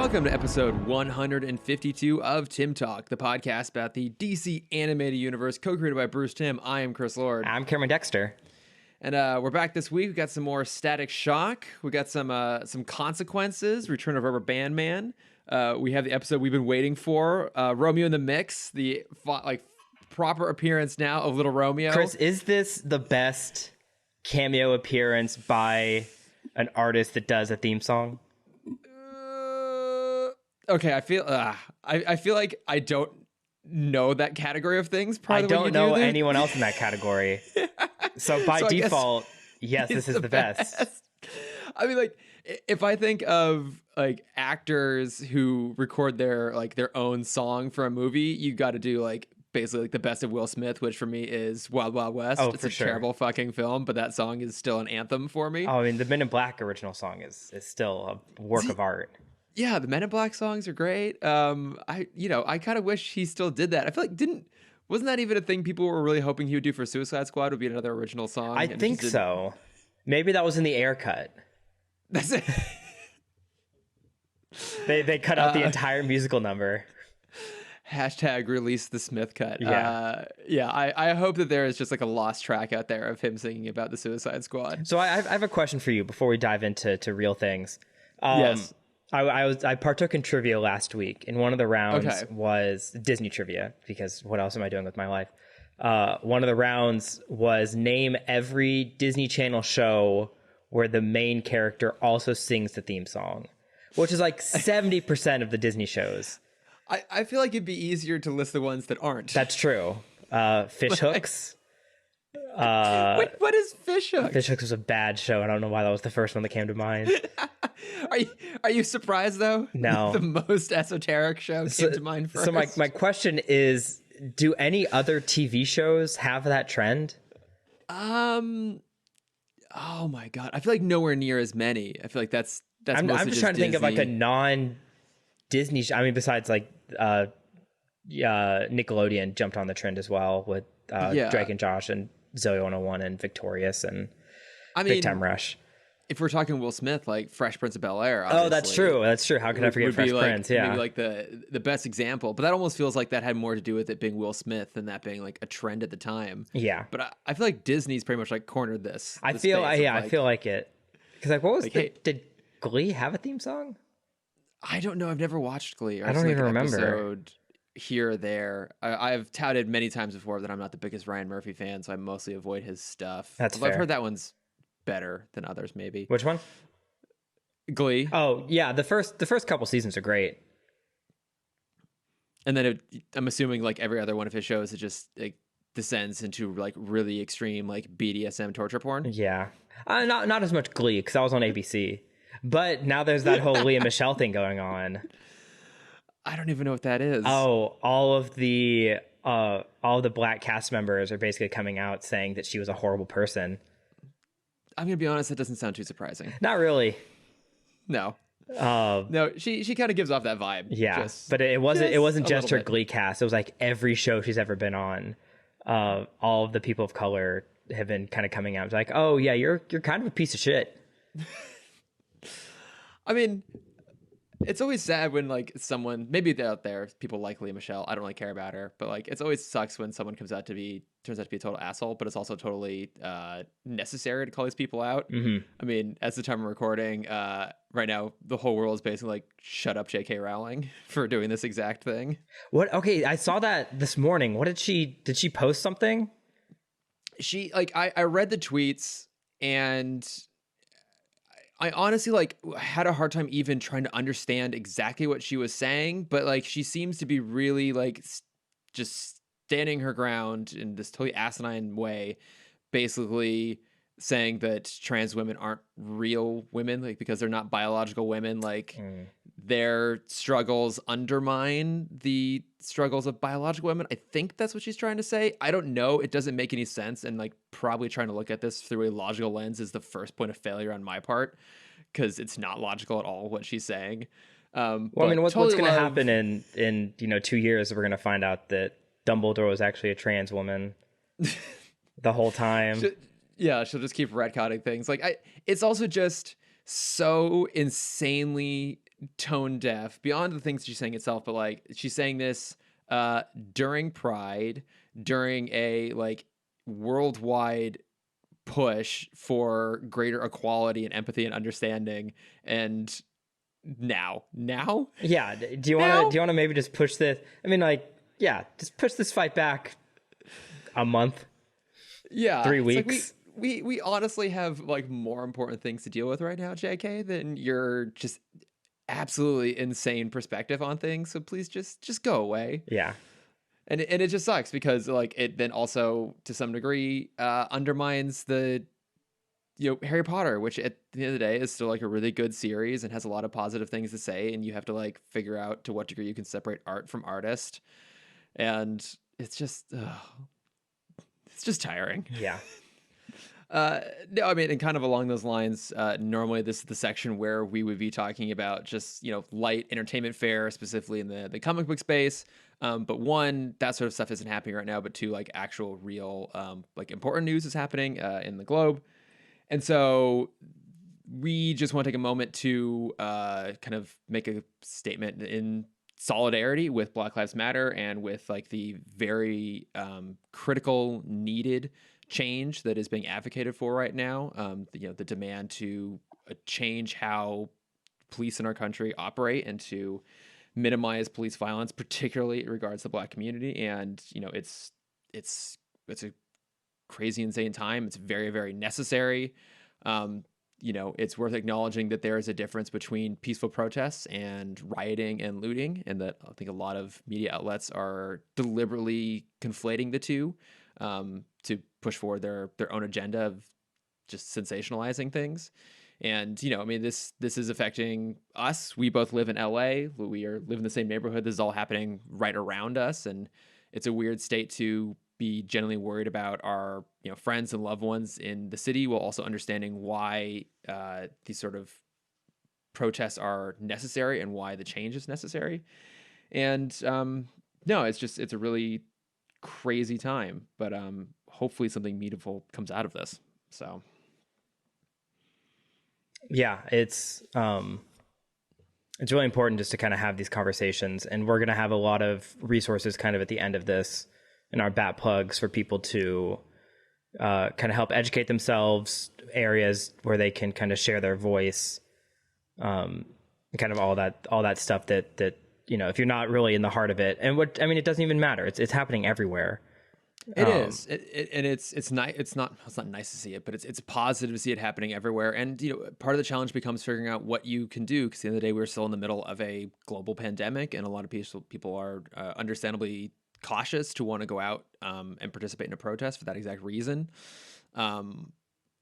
welcome to episode 152 of Timm Talk, the podcast about the DC animated universe, co-created by Bruce Timm. I am Chris Lord. I'm Cameron Dexter. And we're back this week. We got some more Static Shock. We got some Consequences, Return of Rubberband Man. We have the episode we've been waiting for, Romeo in the Mix, the proper appearance now of Lil'Romeo. Chris, is this the best cameo appearance by an artist that does a theme song? Okay, I feel like I don't know that category of things. I don't know anyone else in that category. So by default, yes, this is the best. I mean, like, if I think of like actors who record their own song for a movie, you got to do like basically like the best of Will Smith, which for me is Wild Wild West. Oh, it's for a sure. Terrible fucking film, but that song is still an anthem for me. Oh, I mean, the Men in Black original song is still a work of art. Yeah, the Men in Black songs are great. I kind of wish he still did that. I feel like wasn't that even a thing people were really hoping he would do for Suicide Squad? Would be another original song? I think so. Maybe that was in the air cut. That's it. They cut out the entire musical number. Hashtag release the Smith cut. Yeah. I hope that there is just like a lost track out there of him singing about the Suicide Squad. So I have a question for you before we dive into real things. Yes. I partook in trivia last week, and one of the rounds Okay. was Disney trivia, because what else am I doing with my life? One of the rounds was name every Disney Channel show where the main character also sings the theme song, which is like 70% of the Disney shows. I feel like it'd be easier to list the ones that aren't. That's true. Fish Hooks. Wait, what is Fish Hooks? Fish Hooks was a bad show. I don't know why that was the first one that came to mind. Are you surprised though? No. The most esoteric show came to mind first. So my question is, do any other TV shows have that trend? Oh my god, I feel like nowhere near as many. I feel like that's I'm just trying to think of like a non-Disney show. I mean, besides like Nickelodeon jumped on the trend as well with Drake and Josh and Zoe 101 and Victorious and Big Time Rush. If we're talking Will Smith, like Fresh Prince of Bel-Air. Oh, that's true. That's true. How could I forget Fresh Prince? Yeah. Maybe like the best example. But that almost feels like that had more to do with it being Will Smith than that being like a trend at the time. Yeah. But I feel like Disney's pretty much like cornered this. I feel like it. Because like, what was did Glee have a theme song? I don't know. I've never watched Glee. I don't even remember. Episode here or there. I've touted many times before that I'm not the biggest Ryan Murphy fan, so I mostly avoid his stuff. That's Although fair. I've heard that one's better than others, maybe. Which one? Glee. Oh yeah, the first couple seasons are great. And then I'm assuming like every other one of his shows, it just like descends into like really extreme like BDSM torture porn. Yeah, not as much Glee because I was on ABC, but now there's that whole Leah Michelle thing going on. I don't even know what that is. Oh, all of the black cast members are basically coming out saying that she was a horrible person. I'm gonna be honest, that doesn't sound too surprising. Not really. No. No, she kind of gives off that vibe. Yeah, but it wasn't just her bit. Glee cast. It was like every show she's ever been on. All of the people of color have been kind of coming out. It's like, oh yeah, you're kind of a piece of shit. I mean, it's always sad when like someone, maybe they're out there, people like Lea Michele, I don't really care about her, but like it's always sucks when someone turns out to be a total asshole, but it's also totally necessary to call these people out. Mm-hmm. I mean, as the time of recording, right now the whole world is basically like, shut up J.K. Rowling for doing this exact thing. What? Okay, I saw that this morning. What did she post something? She like I read the tweets and I honestly like had a hard time even trying to understand exactly what she was saying, but like she seems to be really like just standing her ground in this totally asinine way, basically saying that trans women aren't real women, like because they're not biological women, like their struggles undermine the struggles of biological women. I think that's what she's trying to say. I don't know. It doesn't make any sense. And like probably trying to look at this through a logical lens is the first point of failure on my part, because it's not logical at all what she's saying. Well, I mean, what's going to happen in 2 years? We're going to find out that Dumbledore was actually a trans woman the whole time. She'll just keep retconning things. Like it's also just so insanely tone deaf beyond the things she's saying itself, but like she's saying this uh during Pride, during a like worldwide push for greater equality and empathy and understanding, and now Yeah. now Do you want to maybe just push this? I mean, like, yeah, just push this fight back a month, yeah, three it's like weeks. we honestly have like more important things to deal with right now, JK, than your just absolutely insane perspective on things. So please just go away. Yeah. And it just sucks because like it then also to some degree undermines the Harry Potter, which at the end of the day is still like a really good series and has a lot of positive things to say, and you have to like figure out to what degree you can separate art from artist, and it's just tiring. Yeah. No, I mean, and kind of along those lines, normally this is the section where we would be talking about just, light entertainment fare, specifically in the comic book space. But one, that sort of stuff isn't happening right now, but two, like actual real, like important news is happening in the globe. And so we just want to take a moment to kind of make a statement in solidarity with Black Lives Matter and with like the very critical, needed change that is being advocated for right now. The demand to change how police in our country operate and to minimize police violence, particularly in regards to the Black community. And it's a crazy, insane time. It's very, very necessary. It's worth acknowledging that there is a difference between peaceful protests and rioting and looting, and that I think a lot of media outlets are deliberately conflating the two to push forward their own agenda of just sensationalizing things. And this is affecting us. We both live in LA. We live in the same neighborhood. This is all happening right around us, and it's a weird state to be genuinely worried about our friends and loved ones in the city, while also understanding why these sort of protests are necessary and why the change is necessary. And no, it's a really crazy time, but hopefully something meaningful comes out of this. So Yeah, it's really important just to kind of have these conversations, and we're going to have a lot of resources kind of at the end of this in our bat plugs for people to kind of help educate themselves, areas where they can kind of share their voice, kind of all that stuff that if you're not really in the heart of it, and it doesn't even matter. It's happening everywhere. It is, and it's nice. It's not nice to see it, but it's positive to see it happening everywhere. And part of the challenge becomes figuring out what you can do, because at the end of the day, we're still in the middle of a global pandemic, and a lot of people are understandably cautious to want to go out and participate in a protest for that exact reason.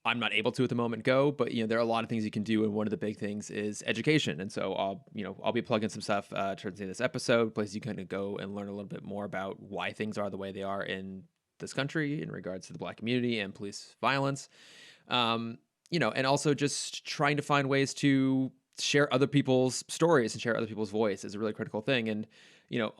I'm not able to at the moment but there are a lot of things you can do, and one of the big things is education. And so I'll be plugging some stuff towards the end of this episode, places you kind of go and learn a little bit more about why things are the way they are in this country in regards to the Black community and police violence. And also just trying to find ways to share other people's stories and share other people's voice is a really critical thing. And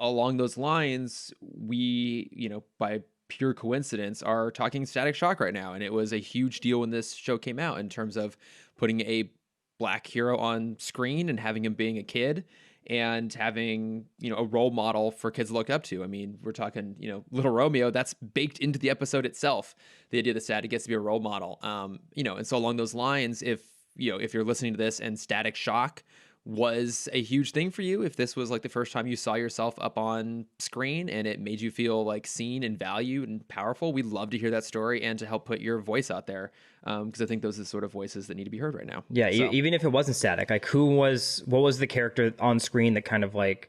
along those lines, we by pure coincidence are talking Static Shock right now, and it was a huge deal when this show came out in terms of putting a Black hero on screen and having him being a kid and having a role model for kids to look up to. I mean, we're talking Lil'Romeo, that's baked into the episode itself, the idea that Static gets to be a role model. And so along those lines, if you're listening to this and Static Shock was a huge thing for you, if this was like the first time you saw yourself up on screen and it made you feel like seen and valued and powerful, we'd love to hear that story and to help put your voice out there, because I think those are the sort of voices that need to be heard right now. Yeah, so. Even if it wasn't Static, like what was the character on screen that kind of like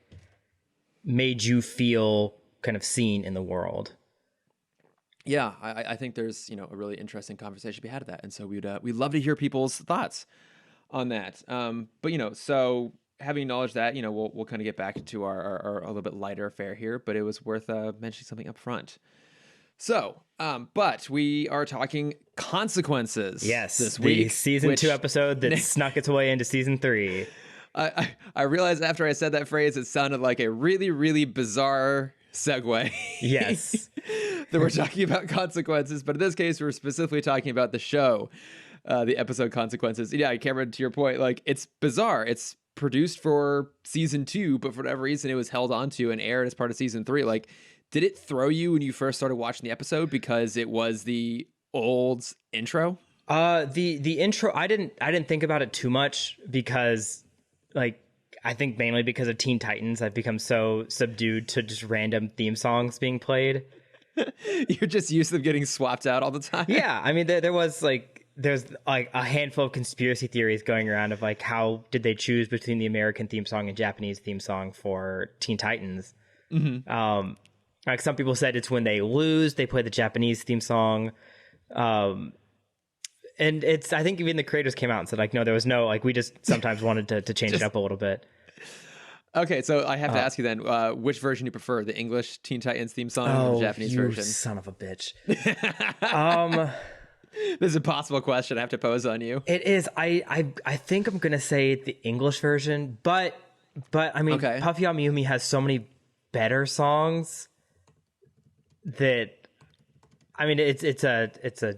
made you feel kind of seen in the world? Yeah, I think there's a really interesting conversation to be had of that, and so we'd love to hear people's thoughts on that. But so having acknowledged that, we'll kind of get back to our a little bit lighter affair here, but it was worth mentioning something up front. So, but we are talking consequences. Yes, this the week, season 2 episode that snuck its way into season 3. I realized after I said that phrase, it sounded like a really, really bizarre segue. Yes. That we're talking about consequences, but in this case, we're specifically talking about the show. The episode consequences. Yeah, Cameron, to your point, like it's bizarre. It's produced for season 2, but for whatever reason it was held onto and aired as part of season 3. Like, did it throw you when you first started watching the episode because it was the old intro? The intro, I didn't think about it too much because, like, I think mainly because of Teen Titans, I've become so subdued to just random theme songs being played. You're just used to them getting swapped out all the time. Yeah, I mean, there's like a handful of conspiracy theories going around of like how did they choose between the American theme song and Japanese theme song for Teen Titans. Mm-hmm. Like some people said it's when they lose, they play the Japanese theme song. And it's, I think even the creators came out and said like, no, there was no, like, we just sometimes wanted to change it up a little bit. Okay, so I have to ask you then, which version you prefer, the English Teen Titans theme song or the Japanese version? Son of a bitch. This is a possible question I have to pose on you. It is. I think I'm gonna say the English version, but I mean, okay. Puffy Amiyumi has so many better songs that, I mean, it's a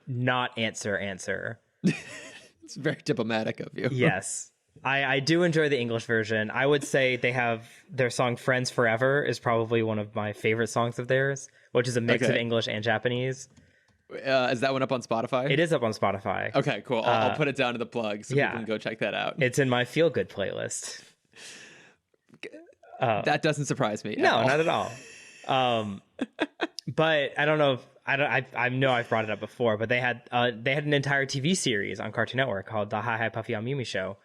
not answer. It's very diplomatic of you. Yes. I do enjoy the English version. I would say they have their song Friends Forever is probably one of my favorite songs of theirs, which is a mix of English and Japanese. Is that one up on Spotify? It is up on Spotify. Okay, cool. I'll put it down in the plug so people can go check that out. It's in my feel good playlist. That doesn't surprise me. No, not at all. But I don't know if I know I've brought it up before, but they had an entire TV series on Cartoon Network called the Hi Hi Puffy Amiyumi Show.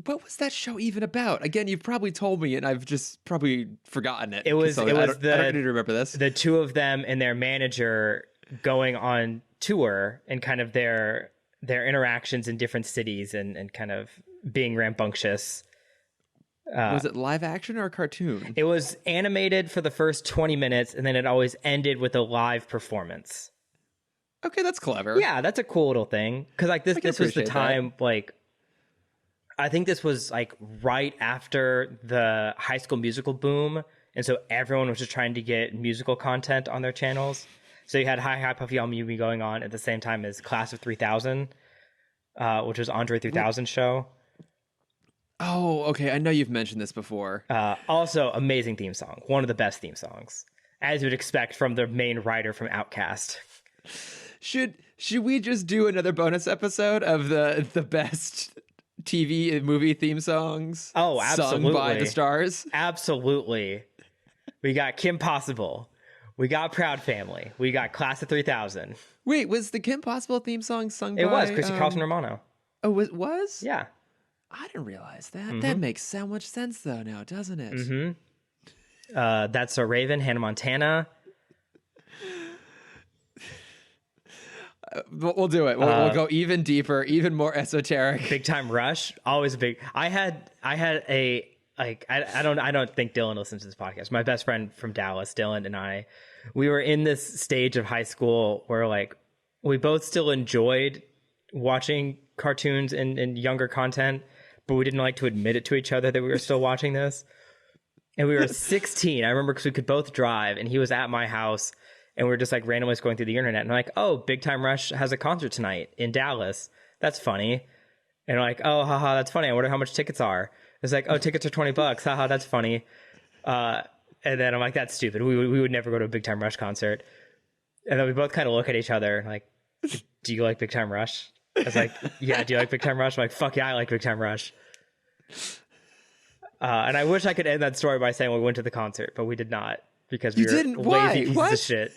What was that show even about? Again, you've probably told me, and I've just probably forgotten it. I don't need to remember this. The two of them and their manager going on tour and kind of their interactions in different cities and kind of being rambunctious. Was it live action or a cartoon? It was animated for the first 20 minutes, and then it always ended with a live performance. Okay, that's clever. Yeah, that's a cool little thing. Because like this was the time, like, I think this was like right after the High School Musical boom, and so everyone was just trying to get musical content on their channels. So you had Hi Hi Puffy Amiyumi going on at the same time as Class of 3000, which was Andre 3000's show. Oh, okay. I know you've mentioned this before. Also, amazing theme song. One of the best theme songs, as you would expect from the main writer from Outkast. Should we just do another bonus episode of the best TV and movie theme songs? Oh, absolutely. Sung by the stars? Absolutely. We got Kim Possible. We got Proud Family. We got Class of 3000. Wait, was the Kim Possible theme song sung by... It was. Chrissy Carlson Romano. Oh, it was? Yeah. I didn't realize that. Mm-hmm. That makes so much sense, though, now, doesn't it? Mm-hmm. That's So Raven, Hannah Montana. We'll do it. We'll go even deeper, even more esoteric. Big Time Rush, always a big... I had a... Like, I don't think Dylan listens to this podcast. My best friend from Dallas, Dylan, and I, we were in this stage of high school where, like, we both still enjoyed watching cartoons and younger content, but we didn't like to admit it to each other that we were still watching this. And we were 16. I remember because we could both drive, and he was at my house, and we were just like randomly going through the internet, and I'm like, oh, Big Time Rush has a concert tonight in Dallas. That's funny. And I'm like, oh, haha, that's funny. I wonder how much tickets are. It's like, oh, tickets are $20. Haha, that's funny. And then I'm like, that's stupid. We would never go to a Big Time Rush concert. And then we both kind of look at each other and like, do you like Big Time Rush? I was like, yeah, do you like Big Time Rush? I'm like, fuck yeah, I like Big Time Rush. And I wish I could end that story by saying we went to the concert, but we did not because we were lazy pieces of shit.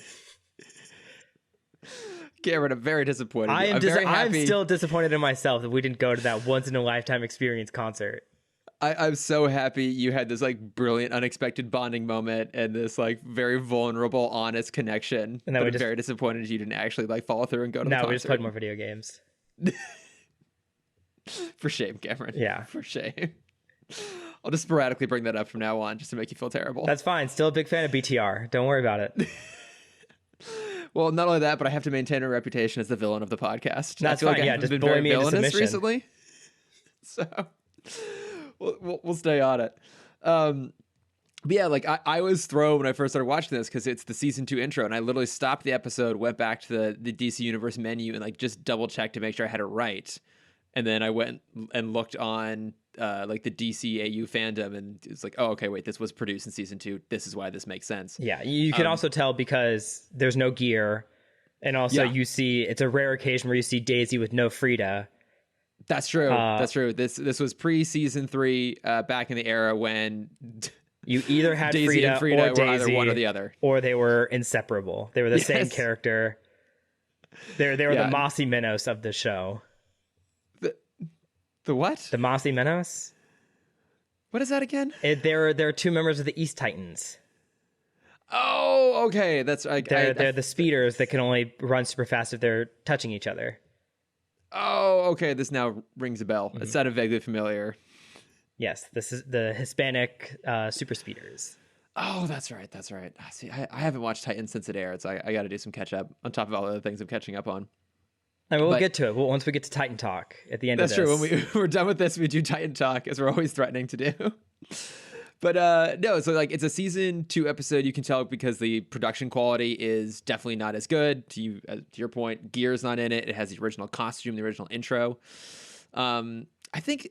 Cameron, I'm very disappointed. I'm still disappointed in myself that we didn't go to that once in a lifetime experience concert. I'm so happy you had this like brilliant, unexpected bonding moment and this like very vulnerable, honest connection. And I'm very disappointed you didn't actually like follow through and go to the concert. No, we just played more video games. For shame, Cameron. Yeah. For shame. I'll just sporadically bring that up from now on just to make you feel terrible. That's fine. Still a big fan of BTR. Don't worry about it. Well, not only that, but I have to maintain a reputation as the villain of the podcast. That's fine. Yeah, just bully me into submission recently. So we'll stay on it. But yeah, like I was thrown when I first started watching this because it's the season 2 intro, and I literally stopped the episode, went back to the DC Universe menu, and like just double checked to make sure I had it right. And then I went and looked on like the DCAU fandom, and it's like, oh, okay, wait, this was produced in season 2. This is why this makes sense. Yeah, you can also tell because there's no gear, and also Yeah. you see it's a rare occasion where you see Daisy with no Frida. That's true. That's true. This was pre season 3, back in the era when You either had Daisy and Frida or were Daisy, either one or the other, or they were inseparable. They were the same character. They were the Mossy Minnows of the show. The what? The Mossy Minnows? What is that again? They're 2 members of the East Titans. Oh, okay. That's They're the speeders that can only run super fast if they're touching each other. Oh, okay. This now rings a bell. It sounded vaguely familiar. Yes, this is the Hispanic super speeders. Oh, that's right. That's right. See, I haven't watched Titans since it aired, so I got to do some catch up on top of all the other things I'm catching up on. I mean, we'll get to it once we get to Titan Talk at the end of this. That's true. When we're done with this, we do Titan Talk, as we're always threatening to do. But no, so like it's a season 2 episode. You can tell because the production quality is definitely not as good. To your point, gear's not in it. It has the original costume, the original intro. I think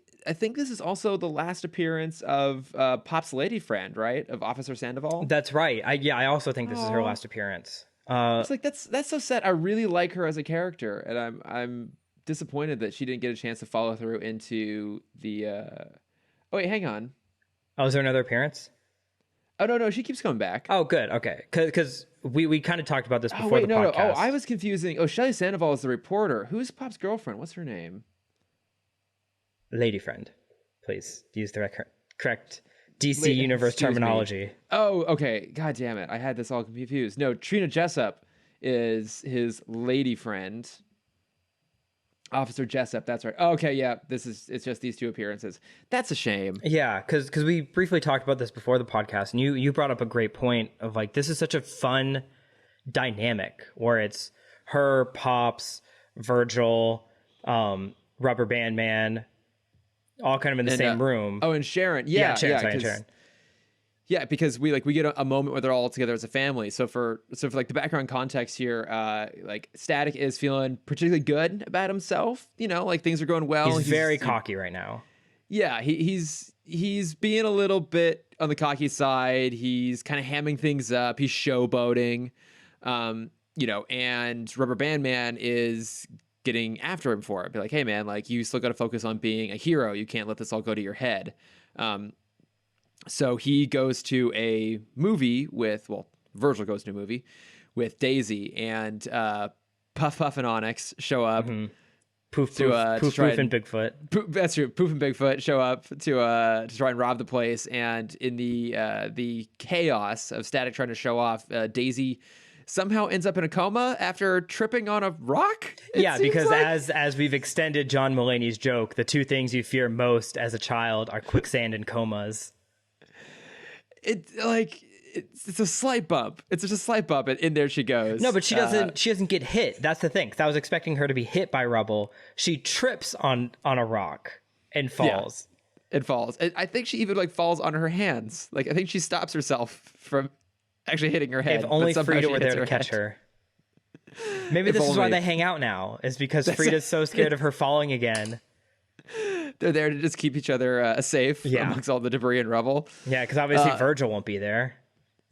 this is also the last appearance of Pop's lady friend, right? Of Officer Sandoval. That's right. I also think this is her last appearance. It's like that's so sad. I really like her as a character, and I'm disappointed that she didn't get a chance to follow through into the. Oh wait, hang on. Oh, is there another appearance? Oh no, she keeps coming back. Oh, good. Okay, because we kind of talked about this before the no. podcast. Oh, I was confusing. Oh, Shelley Sandoval is the reporter. Who's Pop's girlfriend? What's her name? Lady friend, please use the correct DC Universe terminology. Oh, okay. God damn it. I had this all confused. No, Trina Jessup is his lady friend. Officer Jessup, that's right. Oh, okay, yeah. It's just these 2 appearances. That's a shame. Yeah, because we briefly talked about this before the podcast, and you brought up a great point of like this is such a fun dynamic where it's her, Pops, Virgil, Rubberband Man, all kind of in the same room. Oh, and Sharon. Sharon. Yeah, because we get a moment where they're all together as a family. So for like the background context here, like Static is feeling particularly good about himself. You know, like things are going well. He's very cocky right now. Yeah, he's being a little bit on the cocky side. He's kind of hamming things up. He's showboating. You know, and Rubberband Man is getting after him for it. Be like, hey man, like you still got to focus on being a hero. You can't let this all go to your head. So he goes to a movie Virgil goes to a movie with Daisy, and Puff and Onyx show up. Mm-hmm. Poof and Bigfoot. That's true. Poof and Bigfoot show up to try and rob the place, and in the chaos of Static trying to show off, Daisy somehow ends up in a coma after tripping on a rock. Yeah, because like, as we've extended John Mulaney's joke, the 2 things you fear most as a child are quicksand and comas. It's a slight bump. It's just a slight bump, and in there she goes. No, but she doesn't get hit. That's the thing. 'Cause I was expecting her to be hit by rubble. She trips on a rock and falls. Yeah, it falls. I think she even like falls on her hands. Like I think she stops herself from actually hitting her head. If only Frida were there to catch her. Maybe this is why they hang out now. Is because Frida's so scared of her falling again. They're there to just keep each other safe amongst all the debris and rubble. Yeah, because obviously Virgil won't be there.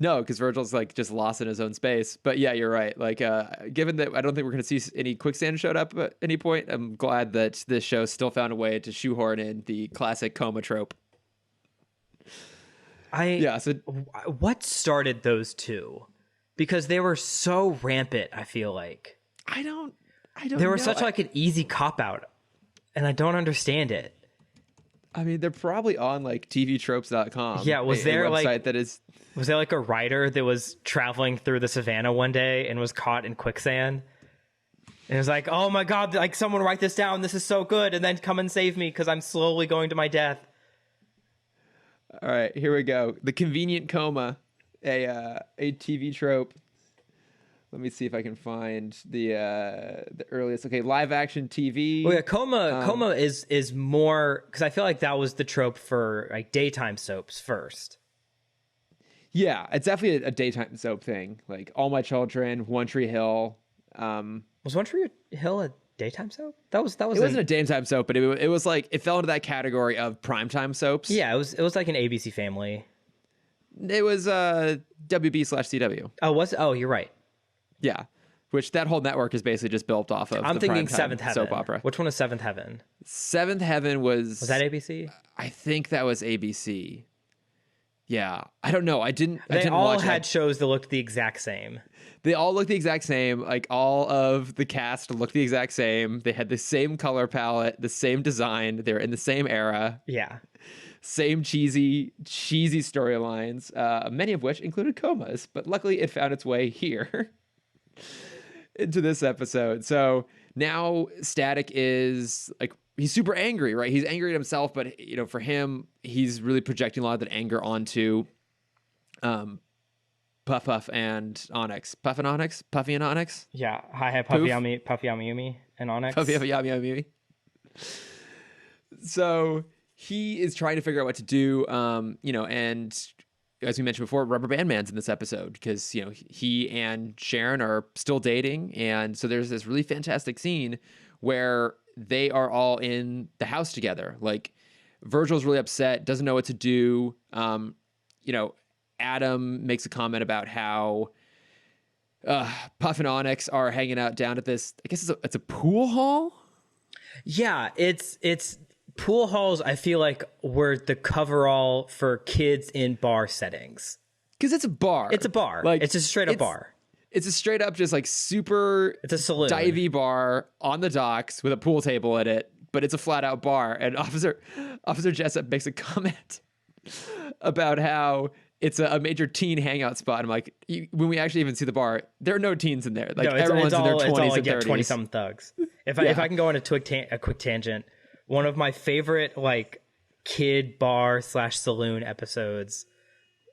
No, because Virgil's like just lost in his own space. But yeah, you're right. Like, given that I don't think we're going to see any quicksand showed up at any point, I'm glad that this show still found a way to shoehorn in the classic coma trope. What started those 2? Because they were so rampant. I feel like I don't. They were such like an easy cop out, and I don't understand it. I mean, they're probably on like tvtropes.com. Yeah, was there a website that is? Was there like a writer that was traveling through the savannah one day and was caught in quicksand? And it was like, oh my God, like someone write this down. This is so good. And then come and save me because I'm slowly going to my death. All right, here we go. The convenient coma, a TV trope. Let me see if I can find the earliest. Okay, live action TV. Oh yeah, coma is more because I feel like that was the trope for like daytime soaps first. Yeah, it's definitely a daytime soap thing. Like All My Children, One Tree Hill. Was One Tree Hill a daytime soap. That was It wasn't a daytime soap, but it was like it fell into that category of primetime soaps. Yeah, it was like an ABC Family. It was WB/CW. Oh, oh, you're right. Yeah, which that whole network is basically just built off of. I'm the thinking primetime Seventh Heaven. soap opera. Which one was Seventh Heaven? Seventh Heaven was that ABC? I think that was ABC. Yeah, I don't know. I didn't all watch had shows that looked the exact same. They all looked the exact same. Like all of the cast looked the exact same. They had the same color palette, the same design. They were in the same era. Yeah. Same cheesy storylines, many of which included comas. But luckily, it found its way here into this episode. So now Static is like, he's super angry, right? He's angry at himself, but you know, for him, he's really projecting a lot of that anger onto Puff and Onyx. Puff and Onyx? Puffy and Onyx? Yeah. Hi, Puffy Yami and Onyx. Puffy Yami. So he is trying to figure out what to do, you know, and as we mentioned before, Rubberband Man's in this episode because, you know, he and Sharon are still dating. And so there's this really fantastic scene where they are all in the house together. Like Virgil's really upset, doesn't know what to do. You know, Adam makes a comment about how Puff and Onyx are hanging out down at this, I guess it's a pool hall. Yeah, it's pool halls. I feel like were the coverall for kids in bar settings. Because it's a bar. It's a bar. Like it's a straight up bar. It's a straight up just like super. It's a saloon, divey bar on the docks with a pool table in it, but it's a flat out bar. And Officer Jessup makes a comment about how it's a major teen hangout spot. I'm like, when we actually even see the bar, there are no teens in there. Like everyone's in their 20s and 30s. 20-something thugs. If I can go on a quick tangent, one of my favorite like kid bar / saloon episodes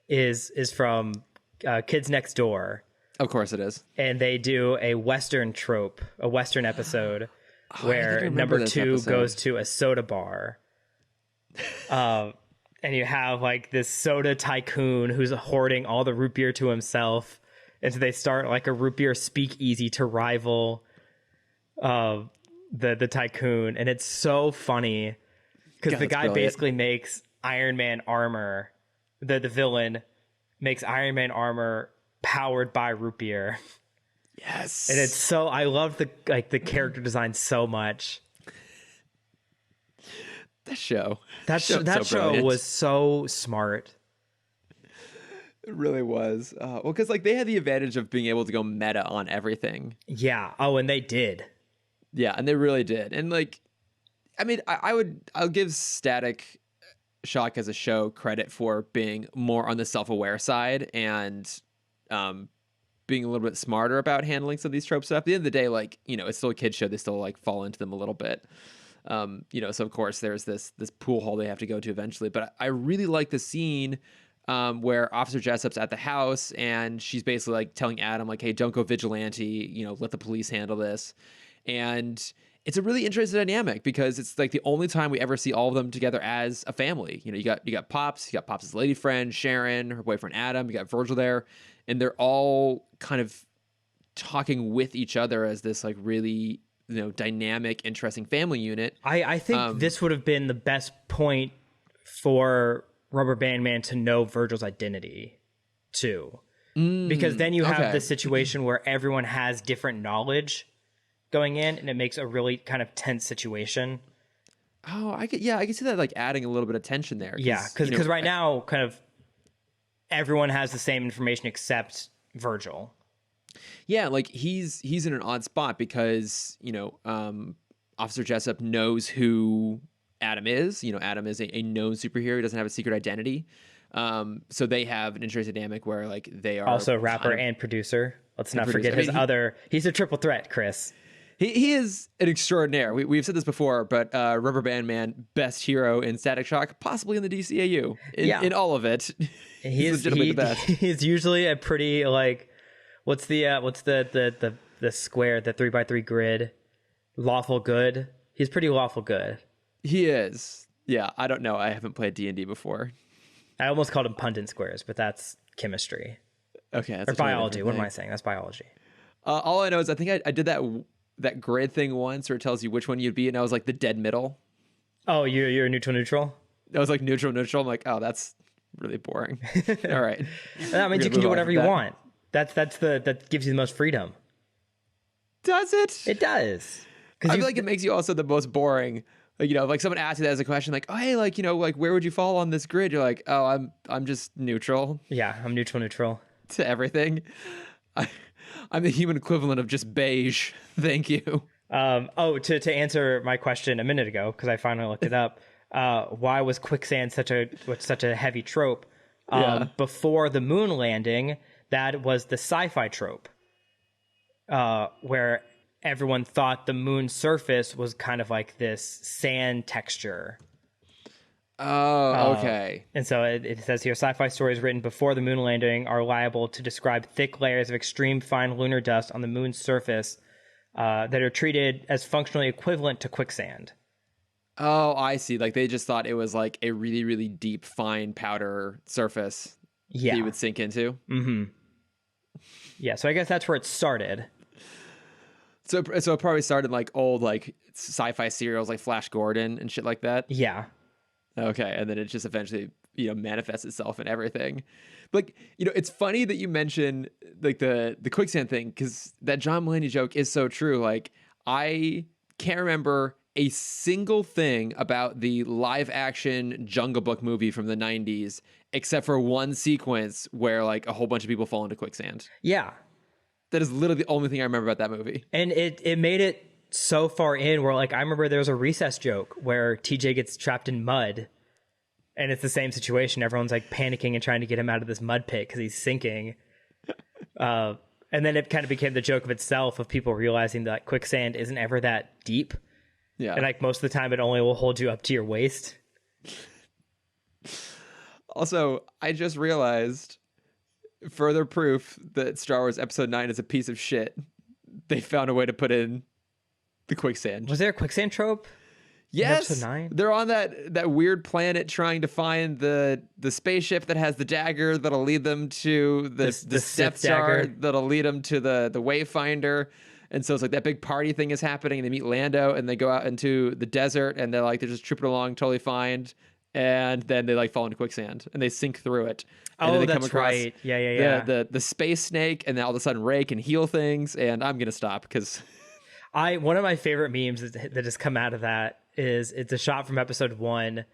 is from Kids Next Door. Of course it is. And they do a Western episode where number 2 goes to a soda bar. And you have like this soda tycoon who's hoarding all the root beer to himself. And so they start like a root beer speakeasy to rival the tycoon. And it's so funny because the guy basically makes Iron Man armor. The villain makes Iron Man armor powered by root beer. Yes. And it's so, I love the character design so much. That show was so smart. It really was. Well, because like they had the advantage of being able to go meta on everything. Yeah. Oh, and they did. Yeah, and they really did. And like, I mean, I'll give Static Shock as a show credit for being more on the self-aware side and being a little bit smarter about handling some of these tropes. So at the end of the day, like, you know, it's still a kid's show. They still like fall into them a little bit. You know, so of course there's this pool hall they have to go to eventually. But I really like the scene where Officer Jessup's at the house and she's basically like telling Adam like, hey, don't go vigilante, you know, let the police handle this. And it's a really interesting dynamic because it's like the only time we ever see all of them together as a family. You know, you got Pops' lady friend, Sharon, her boyfriend, Adam, you got Virgil there, and they're all kind of talking with each other as this like really, you know, dynamic, interesting family unit. I think this would have been the best point for Rubberband Man to know Virgil's identity too. Because then you have this situation where everyone has different knowledge going in and it makes a really kind of tense situation. Oh, I could see that like adding a little bit of tension there. Yeah, because right now kind of everyone has the same information except Virgil. Yeah, like he's in an odd spot because, you know, Officer Jessup knows who Adam is. You know, Adam is a known superhero. He doesn't have a secret identity. So they have an interesting dynamic where like they are also rapper and producer. Let's not forget he's a triple threat, Chris. He is an extraordinaire. We've said this before, but Rubberband Man, best hero in Static Shock, possibly in the DCAU. In all of it. He's legitimately the best. He's usually a pretty like what's the square, the 3x3 grid? Lawful good. He's pretty lawful good. He is. Yeah, I don't know. I haven't played D&D before. I almost called him pundit squares, but that's chemistry. Okay, that's or biology. What am I saying? That's biology. All I know is I think I did that that grid thing once where it tells you which one you'd be, and I was like the dead middle. Oh, you're neutral. I was like neutral. I'm like, oh, that's really boring. All right, That means you can do whatever you want. That gives you the most freedom. Does it? It does. I feel like it makes you also the most boring. Like, you know, like someone asks you that as a question, like, oh, hey, like, you know, like, where would you fall on this grid? You're like, oh, I'm just neutral. Yeah, I'm neutral. To everything. I'm the human equivalent of just beige. Thank you. To answer my question a minute ago, because I finally looked it up, why was quicksand such a heavy trope? Before the moon landing, that was the sci-fi trope, where everyone thought the moon's surface was kind of like this sand texture. Oh, okay. And so it says here, sci-fi stories written before the moon landing are liable to describe thick layers of extreme fine lunar dust on the moon's surface that are treated as functionally equivalent to quicksand. Oh, I see. Like they just thought it was like a really, really deep, fine powder surface that you would sink into. Mm-hmm. Yeah, so I guess that's where it started. So it probably started like old like sci-fi serials like Flash Gordon and shit like that. Yeah. Okay, and then it just eventually, you know, manifests itself in everything. But, like, you know, it's funny that you mention like the quicksand thing, because that John Mulaney joke is so true. Like, I can't remember a single thing about the live action Jungle Book movie from the 90s except for one sequence where like a whole bunch of people fall into quicksand. Yeah. That is literally the only thing I remember about that movie. And it made it so far in where, like, I remember there was a Recess joke where TJ gets trapped in mud, and it's the same situation. Everyone's like panicking and trying to get him out of this mud pit because he's sinking. And then it kind of became the joke of itself of people realizing that quicksand isn't ever that deep. Yeah. And like most of the time it only will hold you up to your waist. Also, I just realized further proof that Star Wars Episode 9 is a piece of shit. They found a way to put in the quicksand. Was there a quicksand trope? Yes. Episode 9? They're on that weird planet trying to find the spaceship that has the dagger that'll lead them to the Death Star that'll lead them to the Wayfinder. And so it's like that big party thing is happening, and they meet Lando and they go out into the desert and they're just tripping along totally fine. And then they like fall into quicksand and they sink through it. And then they that's right. Yeah. The space snake, and then all of a sudden Rey can heal things. And I'm gonna stop because one of my favorite memes that has come out of that is it's a shot from episode 1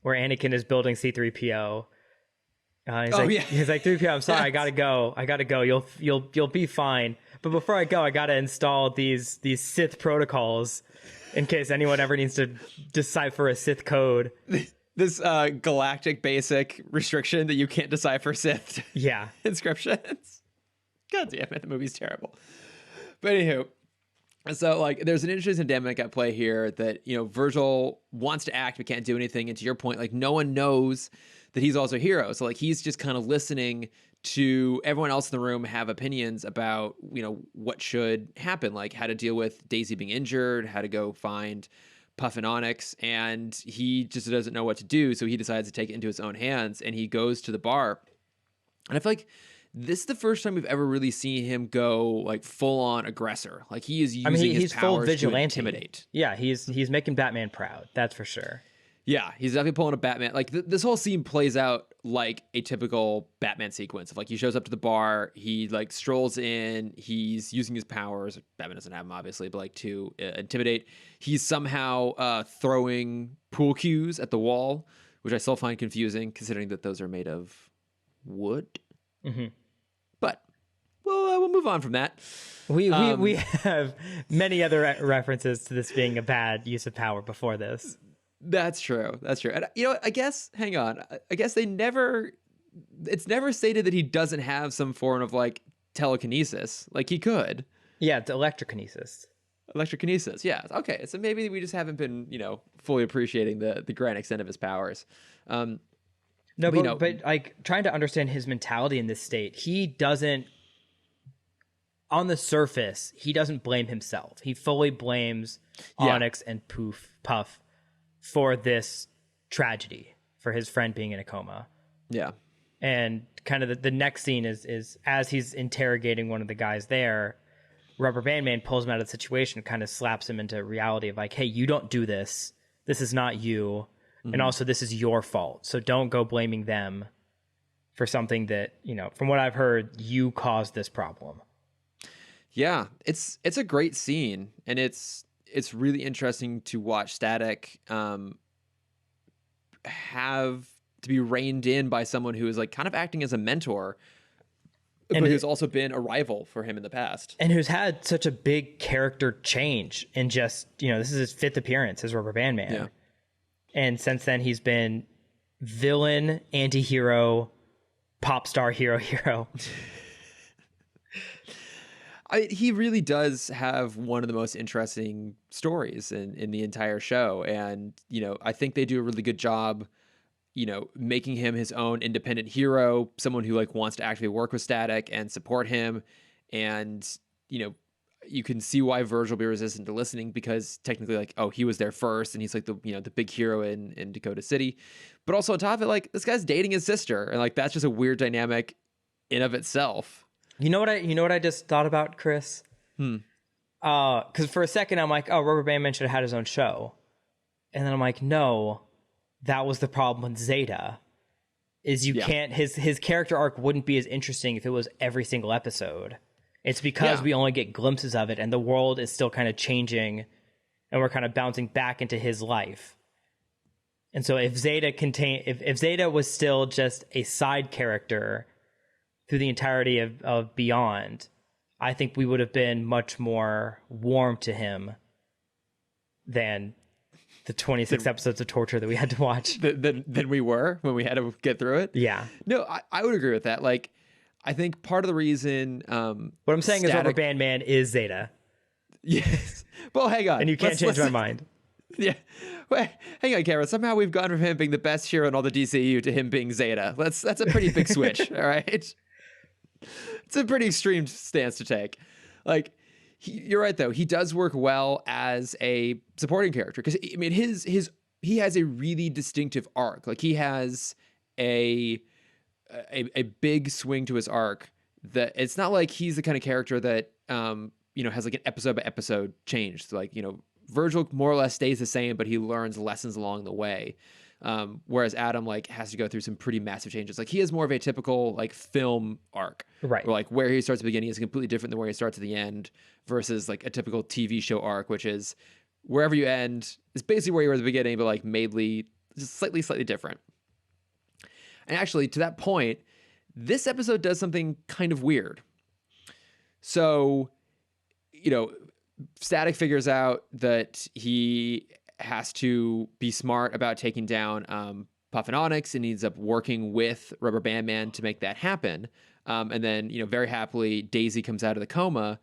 where Anakin is building C-3PO. He's like 3PO, I'm sorry, I gotta go. You'll be fine. But before I go, I gotta install these Sith protocols in case anyone ever needs to decipher a Sith code. This galactic basic restriction that you can't decipher Sith inscriptions. God damn it, the movie's terrible. But anywho, so like there's an interesting dynamic at play here that, you know, Virgil wants to act but can't do anything. And to your point, like no one knows that he's also a hero. So like he's just kind of listening to everyone else in the room have opinions about, you know, what should happen, like how to deal with Daisy being injured, how to go find Puff and Onyx, and he just doesn't know what to do. So he decides to take it into his own hands and he goes to the bar. And I feel like this is the first time we've ever really seen him go like full on aggressor. Like he is using his powers full vigilante. To intimidate. Yeah, he's making Batman proud. That's for sure. Yeah, he's definitely pulling a Batman. Like this whole scene plays out like a typical Batman sequence of like he shows up to the bar, he like strolls in, he's using his powers. Batman doesn't have them obviously, but like to intimidate. He's somehow throwing pool cues at the wall, which I still find confusing considering that those are made of wood. Mm-hmm. But we'll move on from that. We have many other references to this being a bad use of power before this. That's true. And, you know, I guess, hang on. I guess it's never stated that he doesn't have some form of like telekinesis. Like he could. Yeah, it's electrokinesis. Electrokinesis. Yeah. Okay. So maybe we just haven't been, you know, fully appreciating the grand extent of his powers. But like trying to understand his mentality in this state, he doesn't, on the surface, he doesn't blame himself. He fully blames Onyx and Puff for this tragedy, for his friend being in a coma. Yeah. And kind of the next scene is as he's interrogating one of the guys there, Rubberband Man pulls him out of the situation, kind of slaps him into reality of like, hey, you don't do this. This is not you. And also this is your fault. So don't go blaming them for something that, you know, from what I've heard, you caused this problem. Yeah, it's a great scene, and it's really interesting to watch Static have to be reined in by someone who is like kind of acting as a mentor, but who's also been a rival for him in the past. And who's had such a big character change in just, you know, this is his 5th appearance as Rubberband Man. Yeah. And since then he's been villain, anti-hero, pop star, hero. He really does have one of the most interesting stories in the entire show. And, you know, I think they do a really good job, you know, making him his own independent hero, someone who like wants to actively work with Static and support him. And, you know, you can see why Virgil will be resistant to listening, because technically like, oh, he was there first and he's like the, you know, the big hero in Dakota City. But also on top of it, like this guy's dating his sister, and like that's just a weird dynamic in of itself. You know what I just thought about, Chris? Because for a second I'm like, oh, Rubberband Man should have had his own show. And then I'm like, no, that was the problem with Zeta. Is you can't, his character arc wouldn't be as interesting if it was every single episode. It's because we only get glimpses of it, and the world is still kind of changing, and we're kind of bouncing back into his life. And so if Zeta if Zeta was still just a side character through the entirety of Beyond, I think we would have been much more warm to him than the 26 episodes of torture that we had to watch. Than we were when we had to get through it. Yeah. No, I would agree with that. Like, I think part of the reason... what I'm saying is Rubberband Man is Zeta. Yes. Well, hang on. And you can't change my mind. Yeah. Wait, hang on, Cameron. Somehow we've gone from him being the best hero in all the DCU to him being Zeta. That's a pretty big switch, all right? It's a pretty extreme stance to take. Like, you're right, though. He does work well as a supporting character, because, I mean, he has a really distinctive arc. Like, he has a big swing to his arc that it's not like he's the kind of character that, you know, has like an episode by episode change. So like, you know, Virgil more or less stays the same, but he learns lessons along the way. Whereas Adam like has to go through some pretty massive changes. Like he has more of a typical like film arc, right? Where like where he starts at the beginning is completely different than where he starts at the end, versus like a typical TV show arc, which is wherever you end is basically where you were at the beginning, but like madely just slightly different. And actually, to that point, this episode does something kind of weird. So, you know, Static figures out that he has to be smart about taking down Puff and Onyx, and he ends up working with Rubberband Man to make that happen. And then, you know, very happily, Daisy comes out of the coma.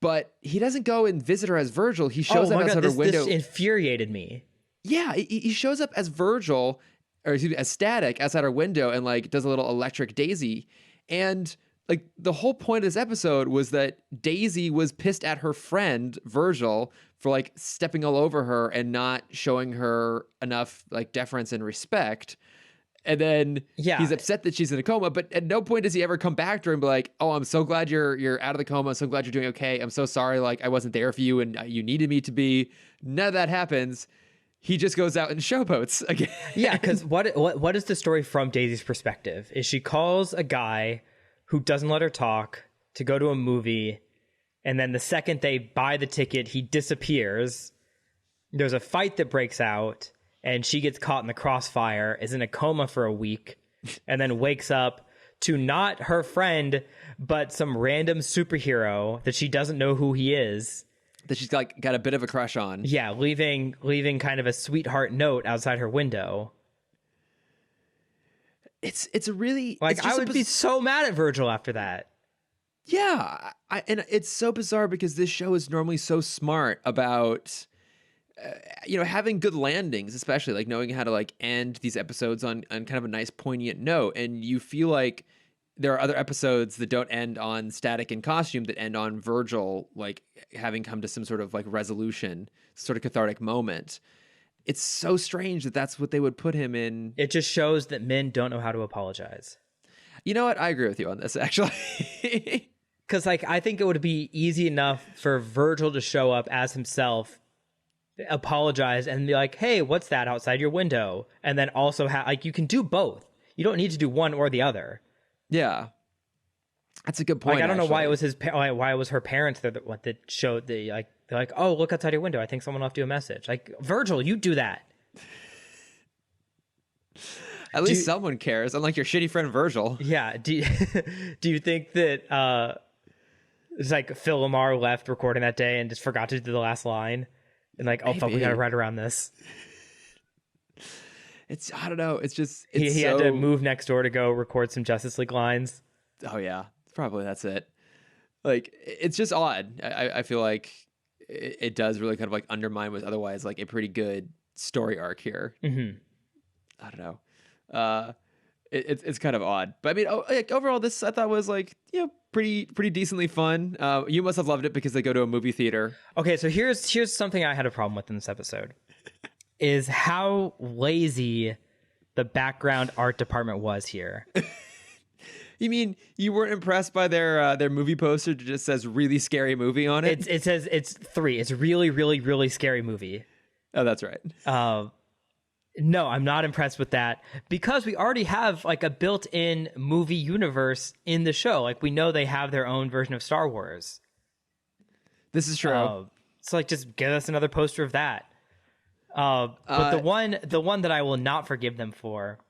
But he doesn't go and visit her as Virgil. He shows up outside her window. This infuriated me. Yeah, he shows up as Virgil, or excuse me, as Static outside her window, and like does a little electric Daisy. And like the whole point of this episode was that Daisy was pissed at her friend Virgil for like stepping all over her and not showing her enough like deference and respect. And then he's upset that she's in a coma, but at no point does he ever come back to her and be like, "Oh, I'm so glad you're out of the coma. I'm so glad you're doing okay. I'm so sorry. Like I wasn't there for you and you needed me to be." None of that happens. He just goes out and showboats again. Yeah, because what is the story from Daisy's perspective? Is she calls a guy who doesn't let her talk to go to a movie, and then the second they buy the ticket, he disappears. There's a fight that breaks out, and she gets caught in the crossfire, is in a coma for a week, and then wakes up to not her friend, but some random superhero that she doesn't know who he is. That she's got a bit of a crush on. Yeah, leaving kind of a sweetheart note outside her window. It's a really like I would be so mad at Virgil after that. Yeah, and it's so bizarre because this show is normally so smart about you know, having good landings, especially like knowing how to like end these episodes on kind of a nice poignant note. And you feel like there are other episodes that don't end on Static in costume, that end on Virgil like having come to some sort of like resolution, sort of cathartic moment. It's so strange that that's what they would put him in. It just shows that men don't know how to apologize. You know what? I agree with you on this, actually. Because like I think it would be easy enough for Virgil to show up as himself, apologize, and be like, "Hey, what's that outside your window?" And then also like you can do both. You don't need to do one or the other. Yeah, that's a good point. Like I don't know why it actually. was why it was her parents that showed the like they're like, "Oh, look outside your window. I think someone left you a message." Like Virgil, you do that. At least someone cares, unlike your shitty friend Virgil. Yeah. Do you think that it's like Phil Lamar left recording that day and just forgot to do the last line? And like, oh, fuck, we got to write around this. I don't know. It's just, he had to move next door to go record some Justice League lines. Oh, yeah. Probably that's it. Like, it's just odd. I feel like it does really kind of like undermine what's otherwise like a pretty good story arc here. Mm-hmm. I don't know. It's kind of odd. But I mean, like, overall, this I thought was like, pretty decently fun. You must have loved it because they go to a movie theater. Okay, so here's something I had a problem with in this episode, is how lazy the background art department was here. You mean you weren't impressed by their movie poster that just says "really scary movie" on it? It says it's 3. It's really, really, really scary movie. Oh, that's right. No, I'm not impressed with that because we already have like a built-in movie universe in the show. Like we know they have their own version of Star Wars. This is true. So like just give us another poster of that. But the one that I will not forgive them for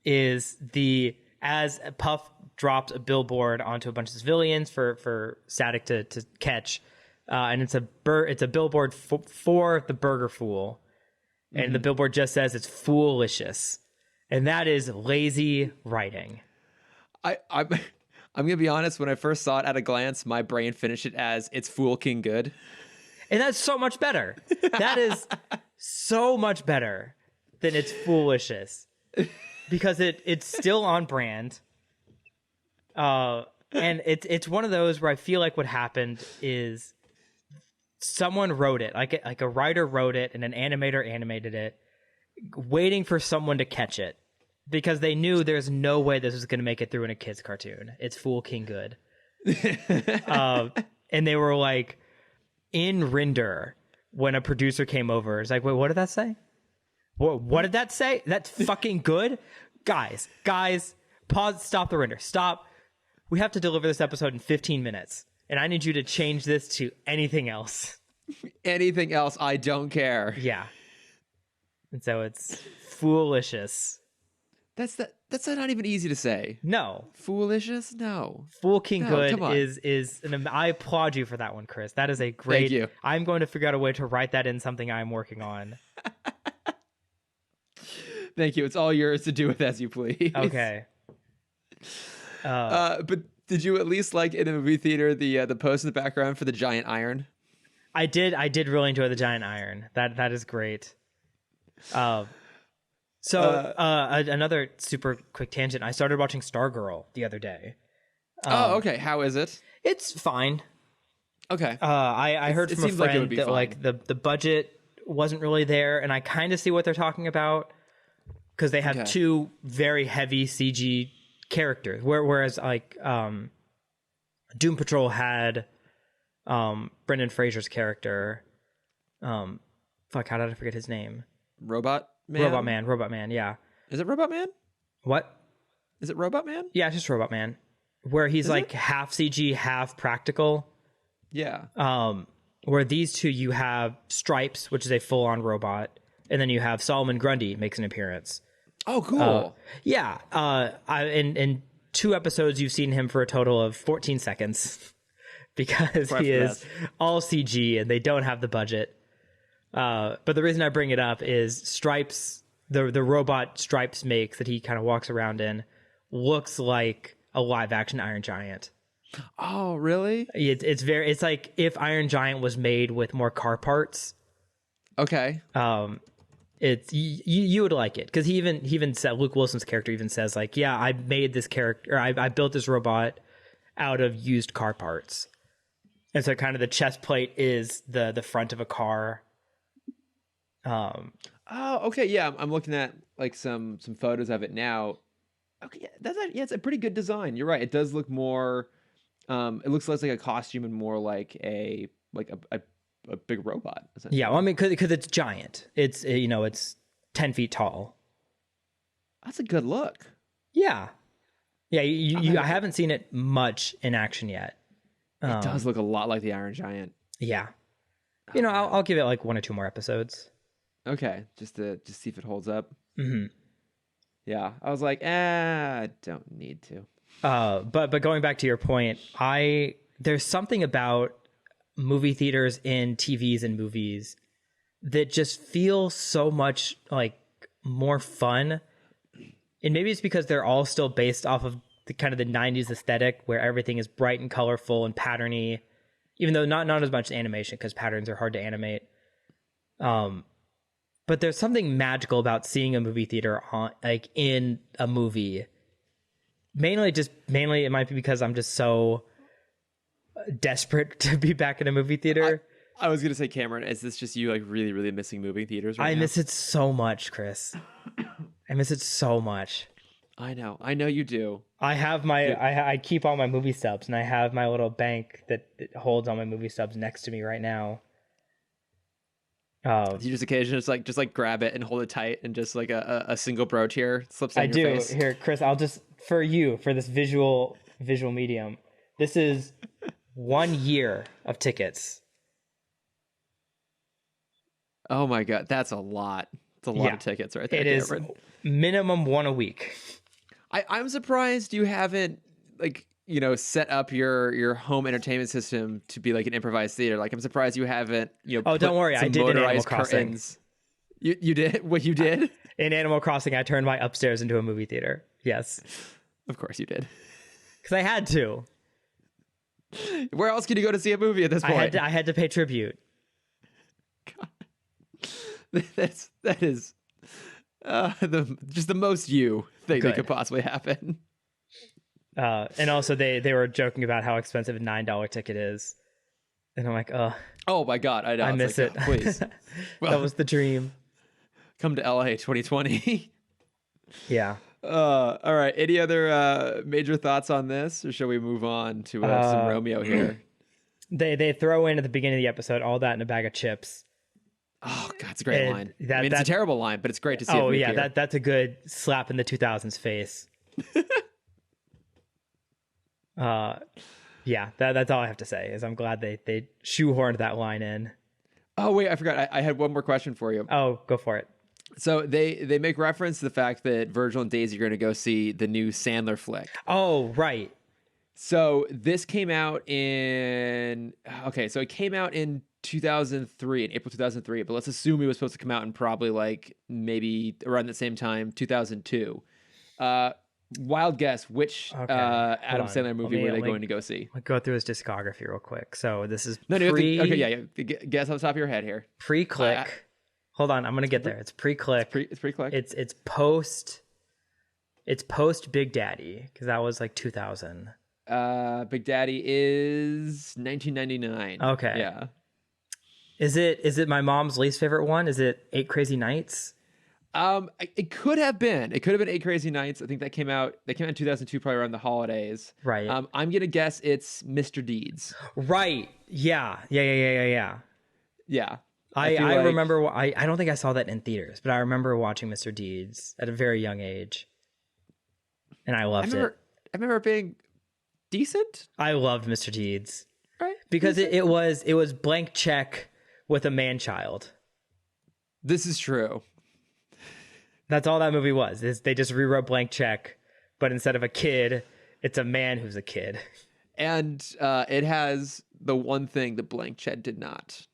is as Puff dropped a billboard onto a bunch of civilians for Static to catch, and it's a billboard for the Burger Fool. And the billboard just says it's foolicious. And that is lazy writing. I'm going to be honest. When I first saw it at a glance, my brain finished it as it's Fool King Good. And that's so much better. That is so much better than it's foolicious. Because it's still on brand. And it's one of those where I feel like what happened is someone wrote it, like a writer wrote it and an animator animated it, waiting for someone to catch it because they knew there's no way this was going to make it through in a kid's cartoon. It's Fool King Good. And they were like in render when a producer came over. It's like, wait, what did that say? What did that say? That's fucking good. Guys, pause, stop the render. Stop. We have to deliver this episode in 15 minutes. And I need you to change this to anything else. Anything else, I don't care. Yeah. And so it's foolicious. That's not even easy to say. No. Foolicious? No. Fool King No, Good come on. is and I applaud you for that one, Chris. That is a great. Thank you. I'm going to figure out a way to write that in something I'm working on. Thank you. It's all yours to do with as you please. Okay. But did you at least like in the movie theater the post in the background for the giant iron? I did really enjoy the giant iron. That is great. Another super quick tangent. I started watching Stargirl the other day. Okay. How is it? It's fine. Okay. I heard from a seems like it would friend be that fine. like the budget wasn't really there, and I kind of see what they're talking about because they have two very heavy CG characters, whereas like Doom Patrol had Brendan Fraser's character. Fuck, how did I forget his name? Robot Man? Robot Man, yeah. Is it Robot Man? What? Is it Robot Man? Yeah, it's just Robot Man. Where he's like half CG, half practical. Yeah. Where these two, you have Stripes, which is a full-on robot, and then you have Solomon Grundy makes an appearance. Oh, cool. Yeah. In 2 episodes, you've seen him for a total of 14 seconds because he is all CG and they don't have the budget. But the reason I bring it up is Stripes, the robot Stripes makes that he kind of walks around in, looks like a live-action Iron Giant. Oh, really? It's like if Iron Giant was made with more car parts. Okay. It's you would like it because he even said, Luke Wilson's character even says like, yeah, I made this character, I built this robot out of used car parts, and so kind of the chest plate is the front of a car. Oh, okay. Yeah, I'm looking at like some photos of it now. Okay, it's a pretty good design. You're right. It does look more It looks less like a costume and more like a big robot, Yeah, well, I essentially. mean, because it's giant. It's it's 10 feet tall. That's a good look. Yeah, yeah. I, I haven't seen it much in action yet. it does Um, look a lot like the Iron Giant. yeah, Oh I'll man. give it like one or two more episodes. Okay, just see if it holds up. Hmm. Yeah, I was like, I don't need to. But going back to your point, there's something about movie theaters and TVs and movies that just feel so much like more fun. And maybe it's because they're all still based off of the kind of the 90s aesthetic where everything is bright and colorful and patterny, even though not as much animation because patterns are hard to animate. But there's something magical about seeing a movie theater on like in a movie. Mainly it might be because I'm just so desperate to be back in a movie I, theater. I was gonna say, Cameron, is this just you like really, really missing movie theaters right I now? miss it so much, Chris. I miss it so much. I know you do. I have I keep all my movie stubs, and I have my little bank that holds all my movie stubs next to me right now. You just occasionally just like grab it and hold it tight, and just like a single bro tear slips I down your do. face. Here, Chris, I'll just for this visual medium. This is 1 year of tickets. Oh my god, that's a lot. It's a lot Yeah, of tickets right there, it is Cameron. minimum one a week. I'm surprised you haven't like set up your home entertainment system to be like an improvised theater. Like I'm surprised you haven't Oh, put don't worry, I some did in Animal motorized Crossing. curtains. You did what you did? In Animal Crossing, I turned my upstairs into a movie theater. Yes, Of course you did. because I had to. Where else can you go to see a movie at this point? I had to pay tribute. That is the most you thing that Good. could possibly happen. And also they were joking about how expensive a $9 ticket is, and I'm like, Oh my god, I know. I It's miss like, it. oh, please. Well, That was the dream. come to LA 2020. Yeah. All right. Any other major thoughts on this, or shall we move on to some Romeo here? They throw in at the beginning of the episode all that in a bag of chips. Oh god, it's a great And line. that- I mean, it's a that- terrible line, but it's great to see. Oh it yeah, reappear. that's a good slap in the 2000s face. Yeah, that's all I have to say. Is I'm glad they shoehorned that line in. Oh wait, I forgot. I had one more question for you. Oh, go for it. So they make reference to the fact that Virgil and Daisy are going to go see the new Sandler flick. Oh, right. So this came out in so it came out in 2003, in April 2003, but let's assume it was supposed to come out in probably like maybe around the same time, 2002. Wild guess, which Okay, Adam hold on. Sandler movie were they Let me going to go see? go through his discography real quick. So this is No, pre okay, yeah. Guess off the top of your head here. pre-click. Hold on, I'm gonna get there. It's pre-click. It's pre-click. It's post Big Daddy because that was like 2000. Big Daddy is 1999. Okay. Yeah. Is it my mom's least favorite one? Is it Eight Crazy Nights? It could have been. It could have been Eight Crazy Nights. I think that came out. They came out in 2002, probably around the holidays. Right. I'm gonna guess it's Mr. Deeds. Right. Yeah. Yeah. Yeah. I feel like- remember. I don't think I saw that in theaters, but I remember watching Mr. Deeds at a very young age, and I loved it. I remember it being decent. I loved Mr. Deeds Right. because it was blank check with a man child. This is true. That's all that movie was. Is they just rewrote blank check, but instead of a kid, it's a man who's a kid. And it has the one thing that Blank Check did not,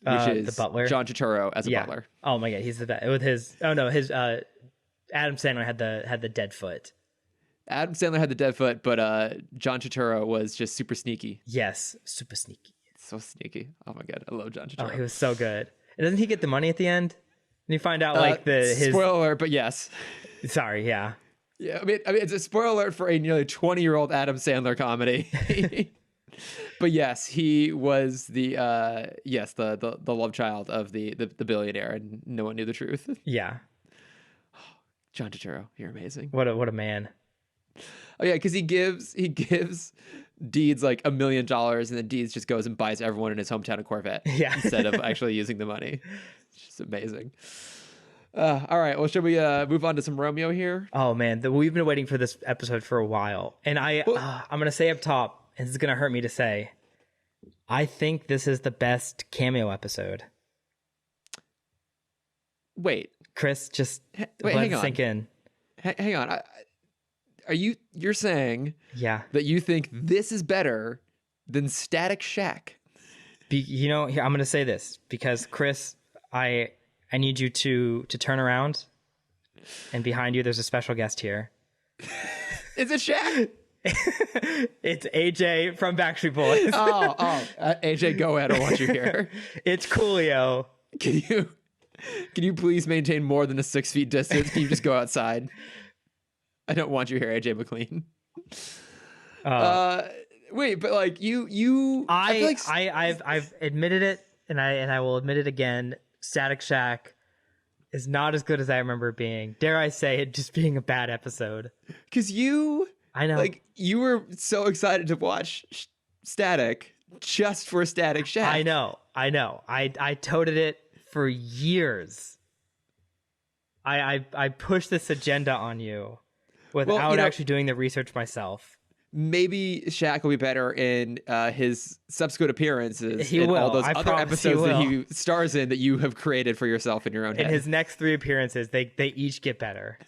which is the butler, John Turturro as a butler. Oh my god, he's the best with his. Oh no, his Adam Sandler had the dead foot. Adam Sandler had the dead foot, but John Turturro was just super sneaky. Yes, super sneaky. So sneaky. Oh my god, I love John Oh, Turturro. he was so good. And doesn't he get the money at the end? And you find out like his. Spoiler alert, but yes. Sorry, yeah. Yeah, I mean it's a spoiler alert for a nearly 20-year-old Adam Sandler comedy. But yes, he was the love child of the billionaire, and no one knew the truth. Yeah. John Turturro, you're amazing. What a man. Oh yeah, because he gives Deed's like $1 million, and then Deeds just goes and buys everyone in his hometown a Corvette Yeah. instead of actually using the money. It's just amazing. All right, well, should we move on to some Romeo here? Oh man, we've been waiting for this episode for a while, and I'm gonna say up top, and this is gonna hurt me to say, I think this is the best cameo episode. Wait, Chris, just wait, let hang it on. sink in. Hang on. You're saying Yeah, that you think this is better than Static Shack? here, I'm gonna say this because Chris, I need you to turn around, and behind you, there's a special guest here. Is it Shaq? It's AJ from Backstreet Boys. AJ, go ahead. I want you here. It's Coolio. Can you please maintain more than a 6 feet distance? Can you just go outside? I don't want you here, AJ McLean. Wait, but like I feel like I've admitted it, and I will admit it again. Static Shack is not as good as I remember it being. Dare I say it, just being a bad episode. because I know. like you were so excited to watch Static just for Static Shack. I know. I toted it for years. I pushed this agenda on you without actually doing the research myself. Maybe Shaq will be better in his subsequent appearances He in will. all those I other promise episodes he that will. he stars in that you have created for yourself in your own In head. his next 3 appearances, they each get better.